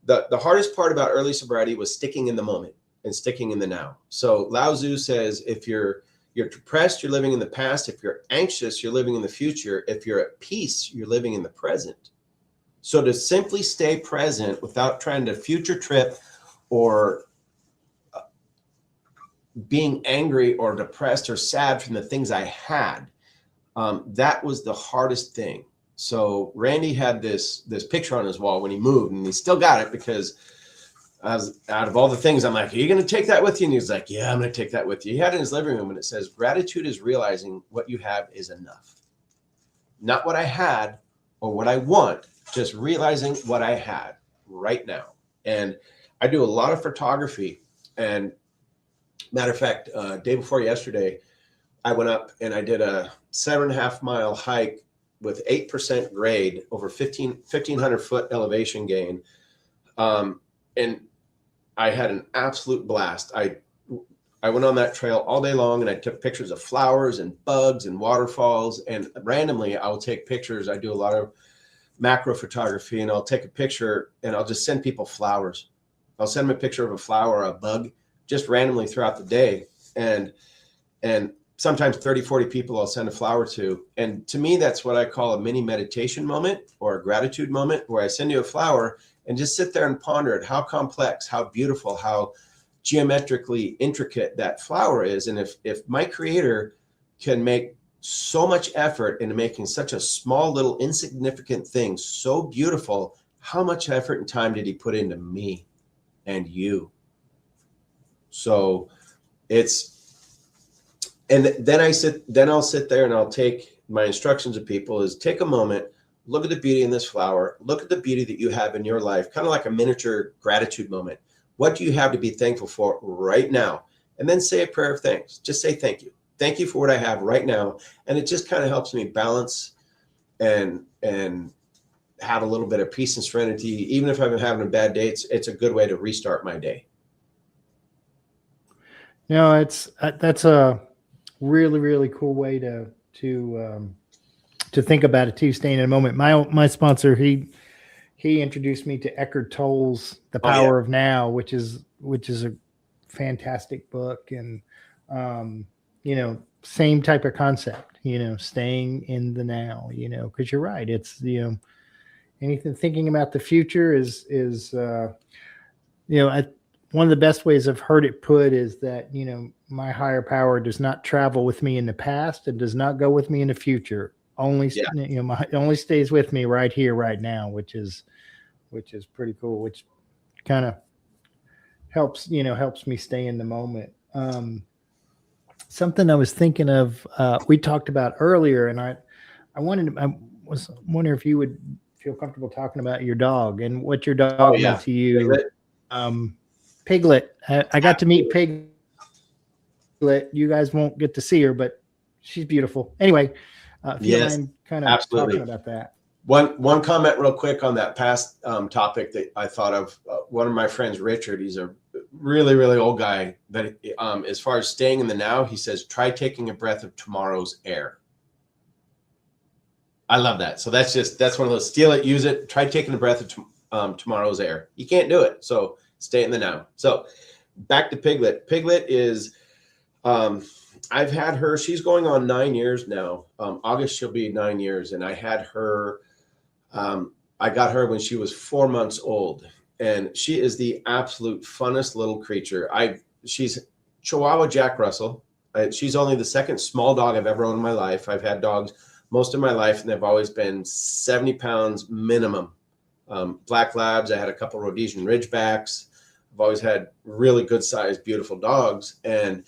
the hardest part about early sobriety was sticking in the moment and sticking in the now. So Lao Tzu says, if you're depressed, you're living in the past. If you're anxious, you're living in the future. If you're at peace, you're living in the present. So to simply stay present without trying to future trip or being angry or depressed or sad from the things I had, that was the hardest thing. So Randy had this picture on his wall when he moved, and he still got it, because out of all the things, I'm like, are you going to take that with you? And he's like, yeah, I'm going to take that with you. He had it in his living room, and it says, gratitude is realizing what you have is enough. Not what I had or what I want, just realizing what I had right now. And I do a lot of photography. And matter of fact, day before yesterday, I went up and I did a 7.5 mile hike with 8% grade over 1,500 foot elevation gain. And I had an absolute blast. I went on that trail all day long, and I took pictures of flowers and bugs and waterfalls. And randomly, I will take pictures. I do a lot of macro photography, and I'll take a picture and I'll just send people flowers. I'll send them a picture of a flower or a bug just randomly throughout the day. And sometimes 30, 40 people I'll send a flower to. And to me, that's what I call a mini meditation moment or a gratitude moment, where I send you a flower and just sit there and ponder it, how complex, how beautiful, how geometrically intricate that flower is. And if my creator can make so much effort into making such a small little insignificant thing so beautiful, how much effort and time did he put into me and you? So and then I'll sit there and I'll take my instructions of people is take a moment, look at the beauty in this flower. Look at the beauty that you have in your life, kind of like a miniature gratitude moment. What do you have to be thankful for right now? And then say a prayer of thanks. Just say thank you. Thank you for what I have right now. And it just kind of helps me balance and have a little bit of peace and serenity. Even if I'm having a bad day, it's a good way to restart my day. No, that's a really, really cool way to think about it too. Staying in a moment. My sponsor, he introduced me to Eckhart Tolle's The Power of Now, which is a fantastic book. And same type of concept, staying in the now, because you're right. It's, anything thinking about the future is one of the best ways I've heard it put is that, my higher power does not travel with me in the past and does not go with me in the future. Only stays with me right here, right now, which is pretty cool, which kind of helps me stay in the moment. Something I was thinking of, we talked about earlier, and I was wondering if you would feel comfortable talking about your dog and what your dog meant to you. Piglet. I got to meet Piglet. You guys won't get to see her, but she's beautiful. Anyway, if you mind kind of talking about that. One comment real quick on that past topic that I thought of. One of my friends, Richard, he's a really, really old guy, but as far as staying in the now, he says, try taking a breath of tomorrow's air. I love that. So that's one of those, steal it, use it, try taking a breath of tomorrow's air. You can't do it. So stay in the now. So back to Piglet. Piglet is, I've had her, she's going on 9 years now. August, she'll be 9 years. And I had her, I got her when she was 4 months old. And she is the absolute funnest little creature. She's Chihuahua Jack Russell. She's only the second small dog I've ever owned in my life. I've had dogs most of my life, and they've always been 70 pounds minimum. Black Labs, I had a couple Rhodesian Ridgebacks. I've always had really good sized, beautiful dogs. And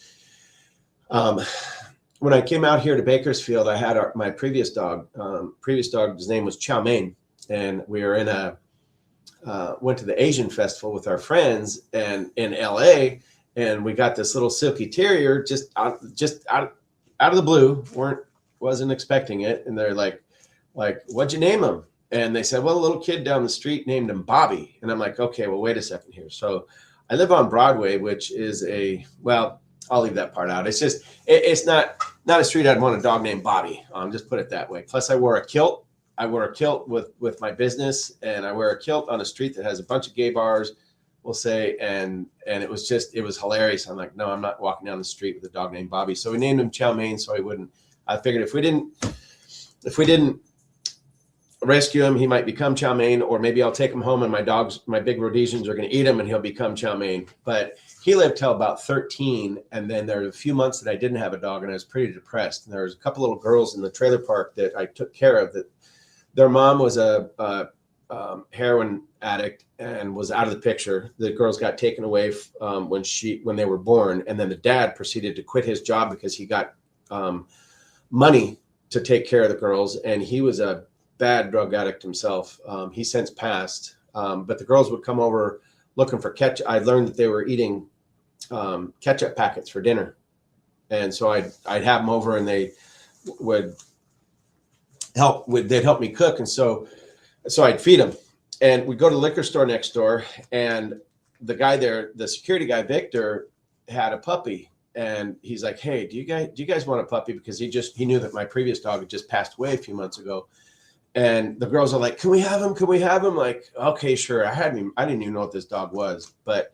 when I came out here to Bakersfield, I had my previous dog. His name was Chow Mein. And we were went to the Asian festival with our friends and in LA, and we got this little silky terrier just out of the blue. Wasn't expecting it. And they're like, what'd you name him? And they said, well, a little kid down the street named him Bobby. And I'm like, okay, well, wait a second here. So I live on Broadway, which is I'll leave that part out. It's just, it's not a street I'd want a dog named Bobby. Just put it that way. Plus I wore a kilt. I wear a kilt with my business, and I wear a kilt on a street that has a bunch of gay bars, we'll say. And it was hilarious. I'm like, no, I'm not walking down the street with a dog named Bobby. So we named him Chow Mein so he wouldn't. I figured if we didn't rescue him, he might become Chow Mein, or maybe I'll take him home and my big Rhodesians are going to eat him and he'll become Chow Mein. But he lived till about 13. And then there were a few months that I didn't have a dog and I was pretty depressed. And there was a couple little girls in the trailer park that I took care of, that their mom was a heroin addict and was out of the picture. The girls got taken away when they were born. And then the dad proceeded to quit his job because he got money to take care of the girls. And he was a bad drug addict himself. He's since passed. But the girls would come over looking for ketchup. I learned that they were eating ketchup packets for dinner. And so I'd have them over and they would they'd help me cook. And so I'd feed them, and we'd go to the liquor store next door. And the guy there, the security guy, Victor, had a puppy. And he's like, hey, do you guys want a puppy? Because he knew that my previous dog had just passed away a few months ago. And the girls are like, can we have him? Can we have him? Like, okay, sure. I didn't even know what this dog was, but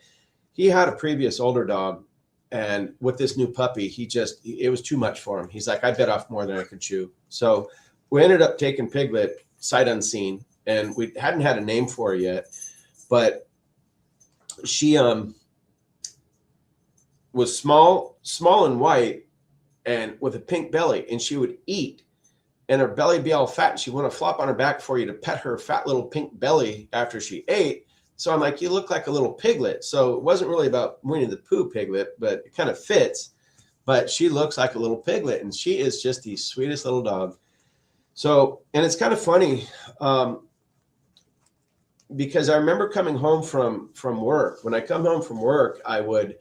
he had a previous older dog. And with this new puppy, it was too much for him. He's like, I bit off more than I could chew. So we ended up taking Piglet sight unseen, and we hadn't had a name for her yet, but she, was small and white and with a pink belly, and she would eat and her belly be all fat, and she want to flop on her back for you to pet her fat little pink belly after she ate. So I'm like, you look like a little piglet. So it wasn't really about Winnie the Pooh Piglet, but it kind of fits. But she looks like a little piglet, and she is just the sweetest little dog. So, and it's kind of funny, because I remember coming home from work. When I come home from work, I would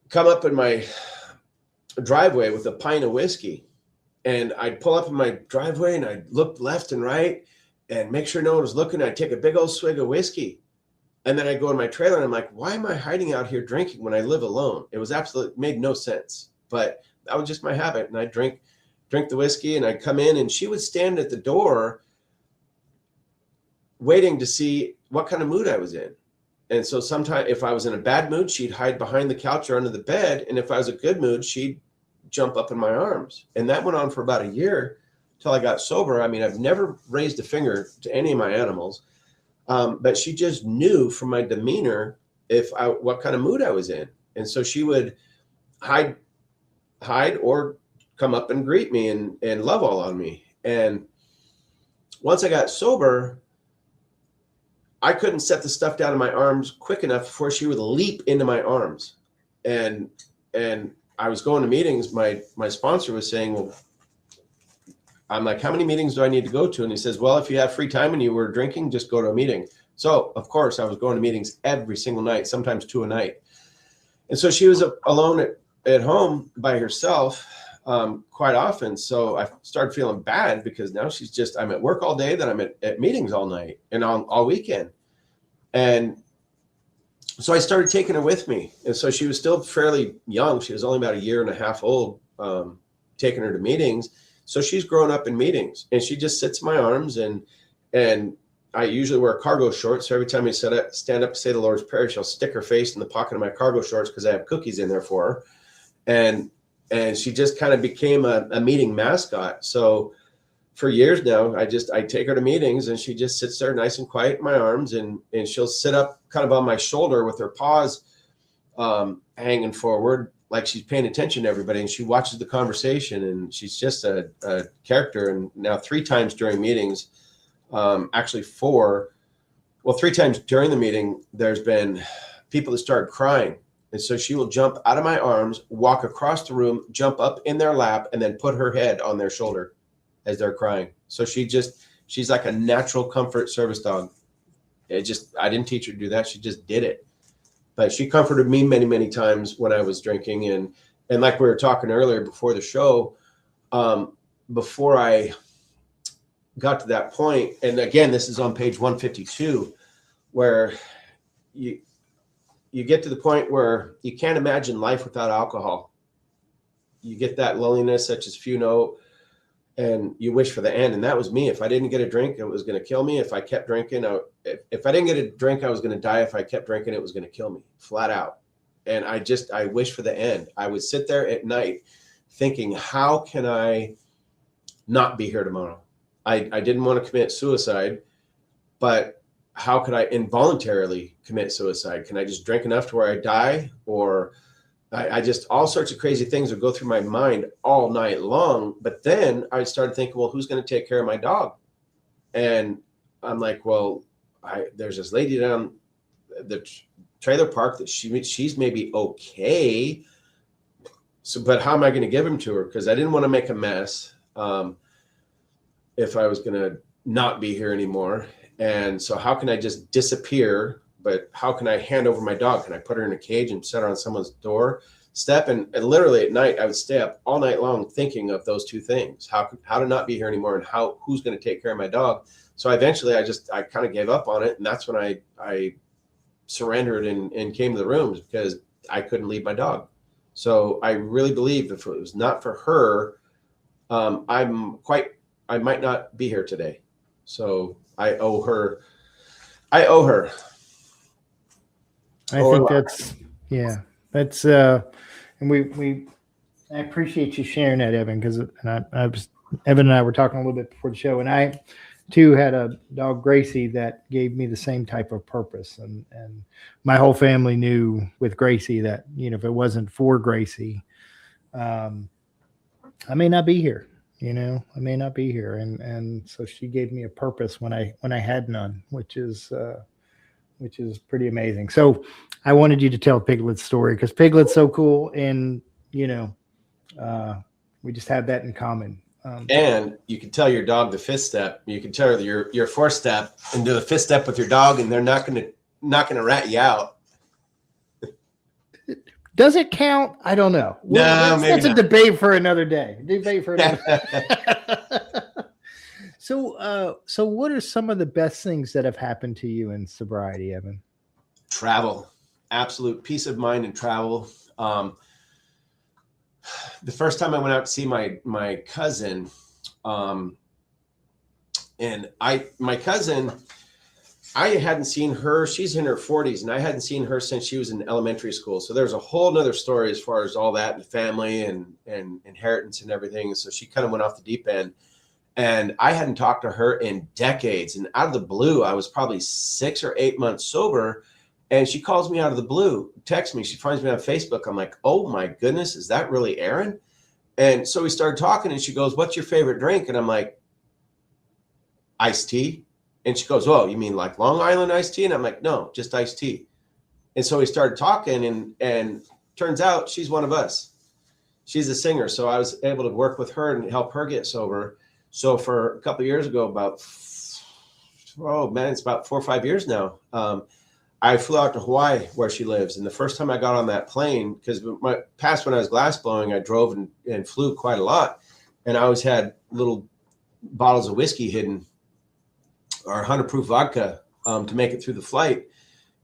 come up in my driveway with a pint of whiskey, and I'd pull up in my driveway and I'd look left and right and make sure no one was looking. I'd take a big old swig of whiskey, and then I'd go in my trailer and I'm like, why am I hiding out here drinking when I live alone? It was absolutely made no sense, but that was just my habit. And I'd drink the whiskey, and I'd come in, and she would stand at the door waiting to see what kind of mood I was in. And so sometimes if I was in a bad mood, she'd hide behind the couch or under the bed. And if I was a good mood, she'd jump up in my arms. And that went on for about a year till I got sober. I mean, I've never raised a finger to any of my animals, but she just knew from my demeanor what kind of mood I was in. And so she would hide or come up and greet me and love all on me. And once I got sober, I couldn't set the stuff down in my arms quick enough before she would leap into my arms. And I was going to meetings. My sponsor was saying, well, I'm like, how many meetings do I need to go to? And he says, well, if you have free time and you were drinking, just go to a meeting. So of course I was going to meetings every single night, sometimes 2 a night. And so she was alone at home by herself quite often. So I started feeling bad, because now I'm at work all day, then I'm at meetings all night and all weekend. And so I started taking her with me. And so she was still fairly young. She was only about 1.5 years old, taking her to meetings. So she's grown up in meetings, and she just sits in my arms, and I usually wear cargo shorts. So every time I stand up to say the Lord's Prayer, she'll stick her face in the pocket of my cargo shorts, because I have cookies in there for her. And she just kind of became a meeting mascot. So for years now, I take her to meetings, and she just sits there nice and quiet in my arms, and she'll sit up kind of on my shoulder with her paws hanging forward, like she's paying attention to everybody, and she watches the conversation, and she's just a character. And now 3 times during meetings, actually 4, well, 3 times during the meeting, there's been people that start crying. And so she will jump out of my arms, walk across the room, jump up in their lap, and then put her head on their shoulder as they're crying. So she's like a natural comfort service dog. I didn't teach her to do that. She just did it. But she comforted me many, many times when I was drinking. And like we were talking earlier before the show, before I got to that point, and again, this is on page 152, where you get to the point where you can't imagine life without alcohol. You get that loneliness, such as few know, and you wish for the end. And that was me. If I didn't get a drink, it was going to kill me. If I kept drinking, if I didn't get a drink, I was going to die. If I kept drinking, it was going to kill me flat out. And I wish for the end. I would sit there at night thinking, how can I not be here tomorrow? I didn't want to commit suicide, but how could I involuntarily commit suicide? Can I just drink enough to where I die? Or I just, all sorts of crazy things would go through my mind all night long. But then I started thinking, well, who's going to take care of my dog? And I'm like, well, there's this lady down the trailer park that she's maybe okay. So, but how am I going to give him to her? Because I didn't want to make a mess if I was going to not be here anymore. And so how can I just disappear? But how can I hand over my dog? Can I put her in a cage and set her on someone's doorstep? And literally at night, I would stay up all night long thinking of those 2 things: how to not be here anymore, and who's going to take care of my dog. So eventually I kind of gave up on it. And that's when I surrendered and came to the rooms, because I couldn't leave my dog. So I really believe if it was not for her, I might not be here today. So I owe her. I think that's and I appreciate you sharing that, Evan, because Evan and I were talking a little bit before the show, and I too had a dog, Gracie, that gave me the same type of purpose, and my whole family knew with Gracie that, if it wasn't for Gracie, I may not be here. I may not be here. And so she gave me a purpose when I had none, which is pretty amazing. So I wanted you to tell Piglet's story, because Piglet's so cool. And, we just have that in common. And you can tell your dog the fifth step. You can tell your fourth step and do the fifth step with your dog, and they're not gonna rat you out. Does it count? I don't know. No, maybe that's a not. debate for another day. So what are some of the best things that have happened to you in sobriety, Evan? Travel, absolute peace of mind and travel. The first time I went out to see my cousin, my cousin, I hadn't seen her. She's in her 40s, and I hadn't seen her since she was in elementary school. So there's a whole nother story as far as all that and family and inheritance and everything. So she kind of went off the deep end, and I hadn't talked to her in decades. And out of the blue, I was probably 6 or 8 months sober. And she calls me out of the blue, texts me. She finds me on Facebook. I'm like, oh my goodness, is that really Aaron? And so we started talking, and she goes, what's your favorite drink? And I'm like, iced tea. And she goes, oh, you mean like Long Island iced tea? And I'm like, no, just iced tea. And so we started talking, and turns out she's one of us. She's a singer. So I was able to work with her and help her get sober. So for a couple of years ago, it's about 4 or 5 years now. I flew out to Hawaii where she lives. And the first time I got on that plane, because my past when I was glass blowing, I drove and flew quite a lot. And I always had little bottles of whiskey hidden or 100 proof vodka to make it through the flight.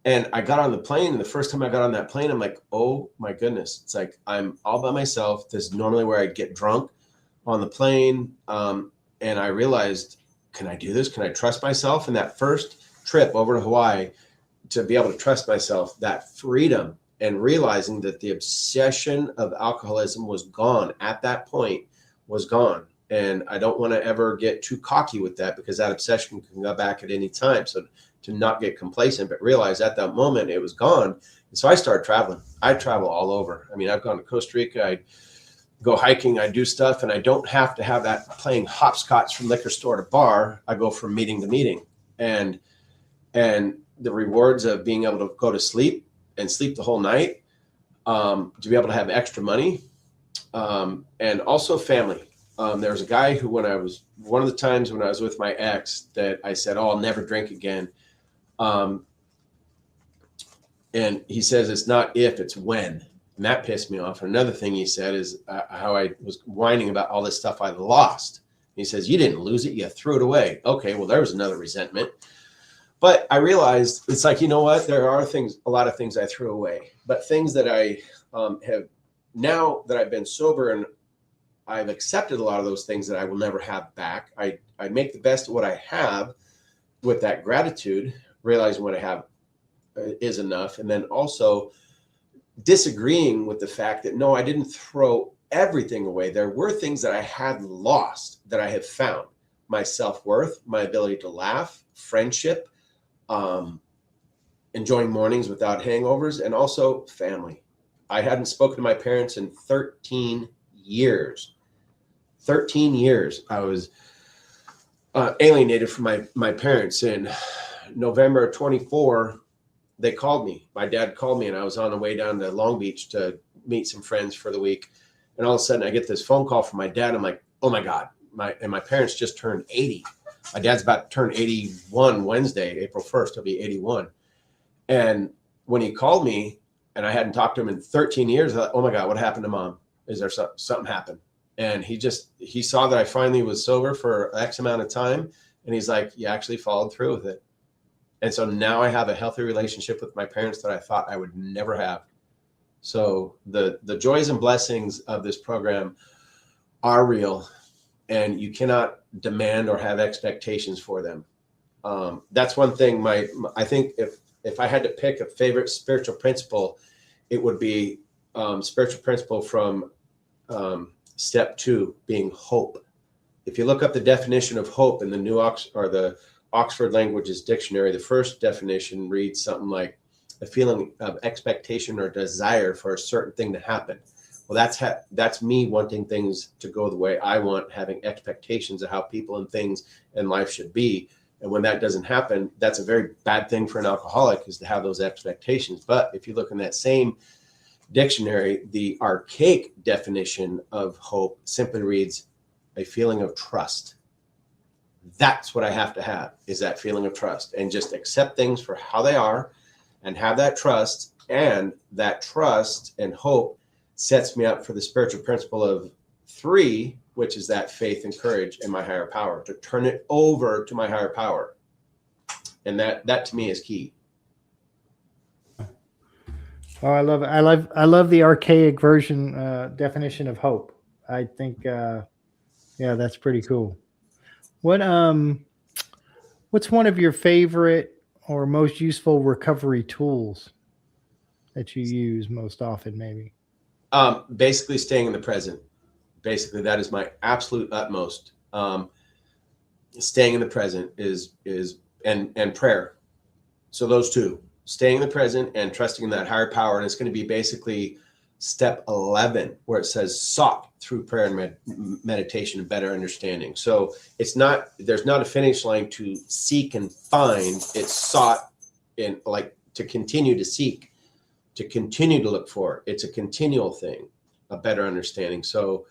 And I got on the plane. And the first time I got on that plane, I'm like, oh my goodness. It's like, I'm all by myself. This is normally where I'd get drunk on the plane. And I realized, can I do this? Can I trust myself? And that first trip over to Hawaii, to be able to trust myself, that freedom, and realizing that the obsession of alcoholism was gone at that point, was gone. And I don't want to ever get too cocky with that, because that obsession can go back at any time. So to not get complacent, but realize at that moment it was gone. And so I started traveling. I travel all over. I mean, I've gone to Costa Rica. I go hiking. I do stuff, and I don't have to have that playing hopscotch from liquor store to bar. I go from meeting to meeting, and the rewards of being able to go to sleep and sleep the whole night, to be able to have extra money, and also family. There was a guy who, one of the times when I was with my ex, that I said, oh, I'll never drink again. And he says, it's not if, it's when. And that pissed me off. And another thing he said is how I was whining about all this stuff I lost. He says, you didn't lose it, you threw it away. Okay, well, there was another resentment. But I realized, it's like, you know what? There are a lot of things I threw away, but things that I have, now that I've been sober and I've accepted a lot of those things that I will never have back. I make the best of what I have with that gratitude, realizing what I have is enough. And then also disagreeing with the fact that, no, I didn't throw everything away. There were things that I had lost that I have found: my self-worth, my ability to laugh, friendship, enjoying mornings without hangovers, and also family. I hadn't spoken to my parents in 13 years. 13 years. I was alienated from my parents. In November of 24, they called me. My dad called me, and I was on the way down to Long Beach to meet some friends for the week. And all of a sudden I get this phone call from my dad. I'm like, oh my God. My parents just turned 80. My dad's about to turn 81 Wednesday, April 1st. He'll be 81. And when he called me, and I hadn't talked to him in 13 years, I thought, oh my God, what happened to Mom? Is there something happened? And he saw that I finally was sober for X amount of time. And he's like, you actually followed through with it. And so now I have a healthy relationship with my parents that I thought I would never have. So the joys and blessings of this program are real, and you cannot demand or have expectations for them. That's one thing. I think if I had to pick a favorite spiritual principle, it would be spiritual principle from step 2, being hope. If you look up the definition of hope in the Oxford Languages Dictionary, the first definition reads something like a feeling of expectation or desire for a certain thing to happen. Well, that's me wanting things to go the way I want, having expectations of how people and things in life should be. And when that doesn't happen, that's a very bad thing for an alcoholic, is to have those expectations. But if you look in that same dictionary, the archaic definition of hope simply reads a feeling of trust. That's what I have to have, is that feeling of trust, and just accept things for how they are and have that trust. And that trust and hope sets me up for the spiritual principle of 3, which is that faith and courage in my higher power, to turn it over to my higher power. And that to me is key. Oh, I love it. I love the archaic version definition of hope. I think, yeah, that's pretty cool. What's one of your favorite or most useful recovery tools that you use most often, maybe? Basically staying in the present. Basically, that is my absolute utmost. Staying in the present is and prayer. So those two, staying in the present and trusting in that higher power. And it's going to be basically step 11, where it says sought through prayer and meditation and better understanding. So there's not a finish line to seek and find. It's sought in, like, to continue to seek, to continue to look for. It's a continual thing, a better understanding. So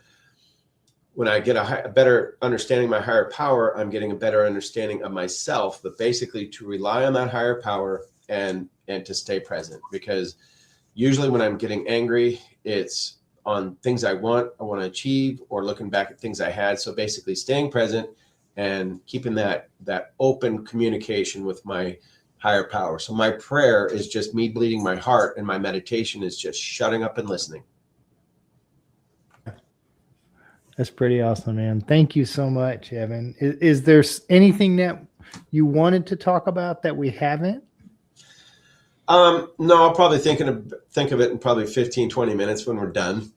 when I get a better understanding of my higher power, I'm getting a better understanding of myself, but basically to rely on that higher power and to stay present. Because usually when I'm getting angry, it's on things I want to achieve, or looking back at things I had. So basically staying present and keeping that open communication with my higher power. So my prayer is just me bleeding my heart, and my meditation is just shutting up and listening. That's pretty awesome, man. Thank you so much, Evan. Is there anything that you wanted to talk about that we haven't? No, I'll probably think of it in probably 15, 20 minutes when we're done.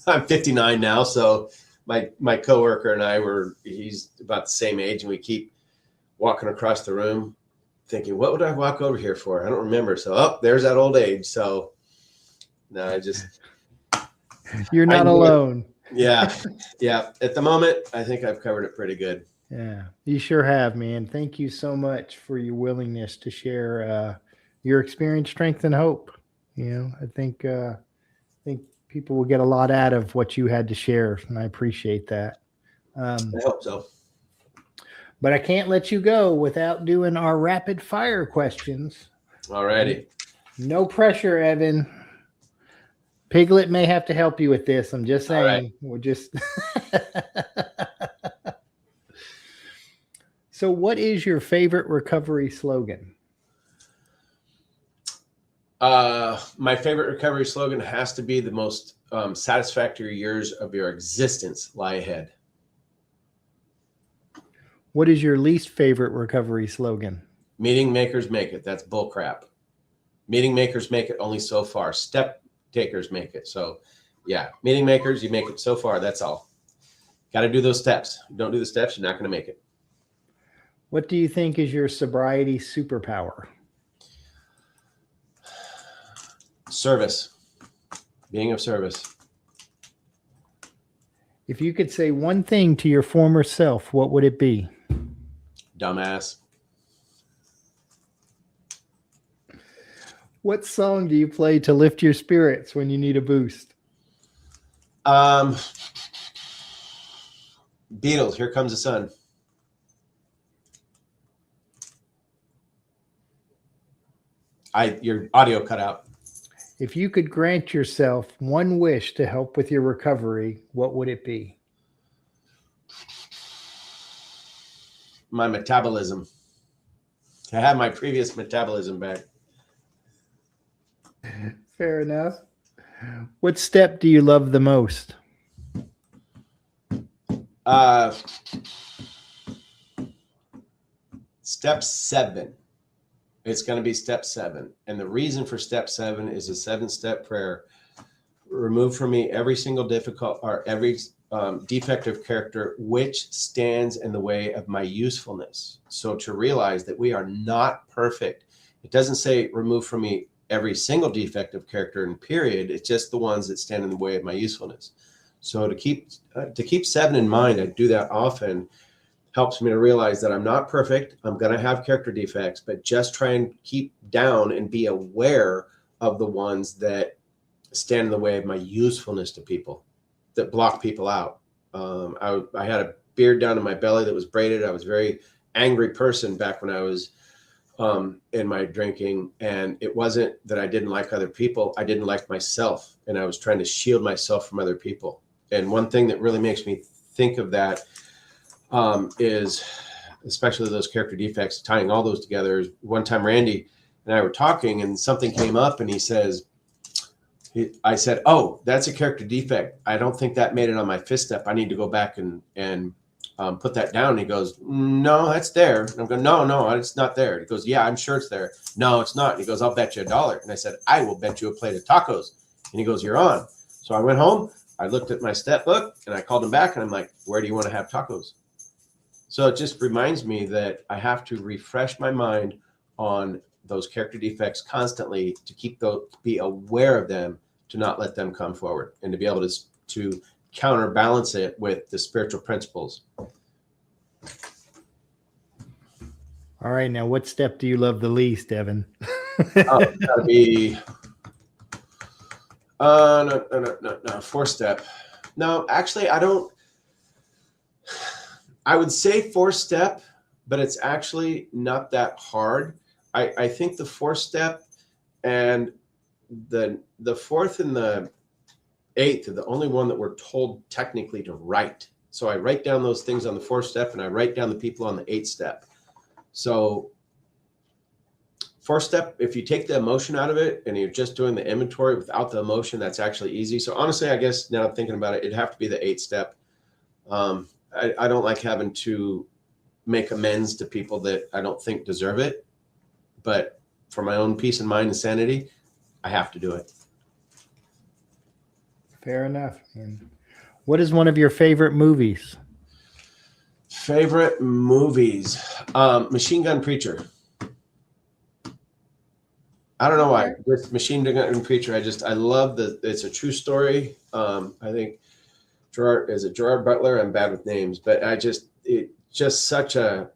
I'm 59 now. So my coworker and he's about the same age, and we keep walking across the room thinking, what would I walk over here for? I don't remember. So, there's that old age. So no, you're not alone. Yeah. At the moment, I think I've covered it pretty good. Yeah, you sure have, man. Thank you so much for your willingness to share your experience, strength, and hope. I think people will get a lot out of what you had to share, and I appreciate that. I hope so. But I can't let you go without doing our rapid fire questions. All righty. No pressure, Evan. Piglet may have to help you with this. I'm just saying. Right. We're just. So what is your favorite recovery slogan? My favorite recovery slogan has to be the most satisfactory years of your existence lie ahead. What is your least favorite recovery slogan? Meeting makers make it. That's bull crap. Meeting makers make it only so far. Step takers make it. So yeah, meeting makers, you make it so far. That's all. Got to do those steps. You don't do the steps, you're not going to make it. What do you think is your sobriety superpower? Service. Being of service. If you could say one thing to your former self, what would it be? Dumbass. What song do you play to lift your spirits when you need a boost? Beatles, Here Comes the Sun. Your audio cut out. If you could grant yourself one wish to help with your recovery, what would it be? My metabolism. To have my previous metabolism back. Fair enough. What step do you love the most? Step 7. It's going to be step 7. And the reason for step 7 is a 7-step prayer. Remove from me every single every defective character which stands in the way of my usefulness. So to realize that we are not perfect. It doesn't say remove from me every single defective character in period. It's just the ones that stand in the way of my usefulness. So to keep 7 in mind, I do that often, helps me to realize that I'm not perfect. I'm going to have character defects, but just try and keep down and be aware of the ones that stand in the way of my usefulness to people, that block people out. I had a beard down in my belly that was braided. I was a very angry person back when I was in my drinking. And it wasn't that I didn't like other people. I didn't like myself. And I was trying to shield myself from other people. And one thing that really makes me think of that is, especially those character defects, tying all those together. One time Randy and I were talking and something came up and he says, I said, "Oh, that's a character defect. I don't think that made it on my fifth step. I need to go back and put that down." And he goes, "No, that's there." And I'm going, no, it's not there. He goes, "Yeah, I'm sure it's there." "No, it's not." And he goes, "I'll bet you $1." And I said, "I will bet you a plate of tacos." And he goes, "You're on." So I went home. I looked at my step book and I called him back and I'm like, "Where do you want to have tacos?" So it just reminds me that I have to refresh my mind on those character defects constantly to be aware of them, to not let them come forward, and to be able to counterbalance it with the spiritual principles. All right. Now, what step do you love the least, Evan? It's gotta be no, fourth step. No, actually, I would say fourth step, but it's actually not that hard. I think the fourth step and the fourth and the eighth are the only one that we're told technically to write. So I write down those things on the fourth step and I write down the people on the eighth step. So fourth step, if you take the emotion out of it and you're just doing the inventory without the emotion, that's actually easy. So honestly, I guess now I'm thinking about it, it'd have to be the eighth step. I don't like having to make amends to people that I don't think deserve it. But for my own peace of mind and sanity, I have to do it. Fair enough. And what is one of your favorite movies? Favorite movies? Machine Gun Preacher. I don't know why. With Machine Gun Preacher, I love it's a true story. I think Gerard Butler? I'm bad with names, but just such a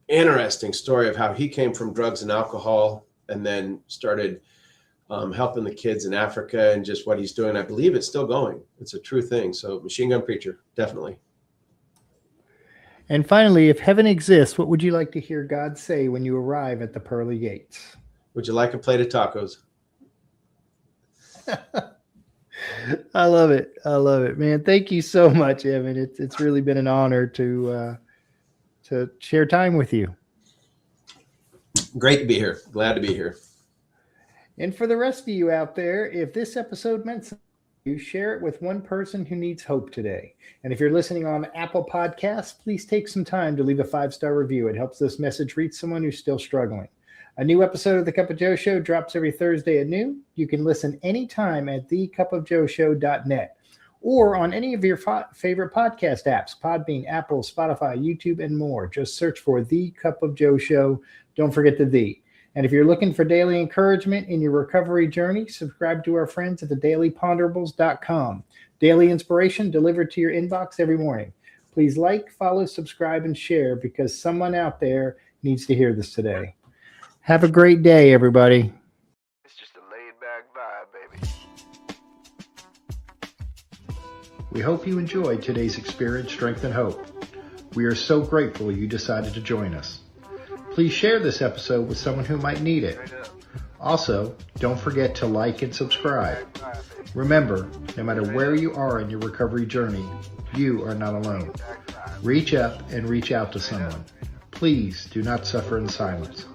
interesting story of how he came from drugs and alcohol and then started helping the kids in Africa and just what he's doing. I believe it's still going. It's a true thing. So Machine Gun Preacher, definitely. And finally, if heaven exists, what would you like to hear God say when you arrive at the pearly gates? Would you like a plate of tacos? I love it. I love it, man. Thank you so much, Evan. It's really been an honor to share time with you. Great to be here. Glad to be here. And for the rest of you out there, if this episode meant something to you, share it with one person who needs hope today. And if you're listening on Apple Podcasts, please take some time to leave a 5-star review. It helps this message reach someone who's still struggling. A new episode of The Cup of Joe Show drops every Thursday at noon. You can listen anytime at thecupofjoeshow.net or on any of your favorite podcast apps, Podbean, Apple, Spotify, YouTube, and more. Just search for The Cup of Joe Show. Don't forget the "the." And if you're looking for daily encouragement in your recovery journey, subscribe to our friends at thedailyponderables.com. Daily inspiration delivered to your inbox every morning. Please like, follow, subscribe, and share because someone out there needs to hear this today. Have a great day, everybody. It's just a laid-back vibe, baby. We hope you enjoyed today's Experience, Strength, and Hope. We are so grateful you decided to join us. Please share this episode with someone who might need it. Also, don't forget to like and subscribe. Remember, no matter where you are in your recovery journey, you are not alone. Reach up and reach out to someone. Please do not suffer in silence.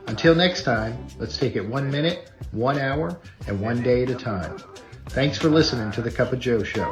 Until next time, let's take it 1 minute, 1 hour, and 1 day at a time. Thanks for listening to The Cup of Joe Show.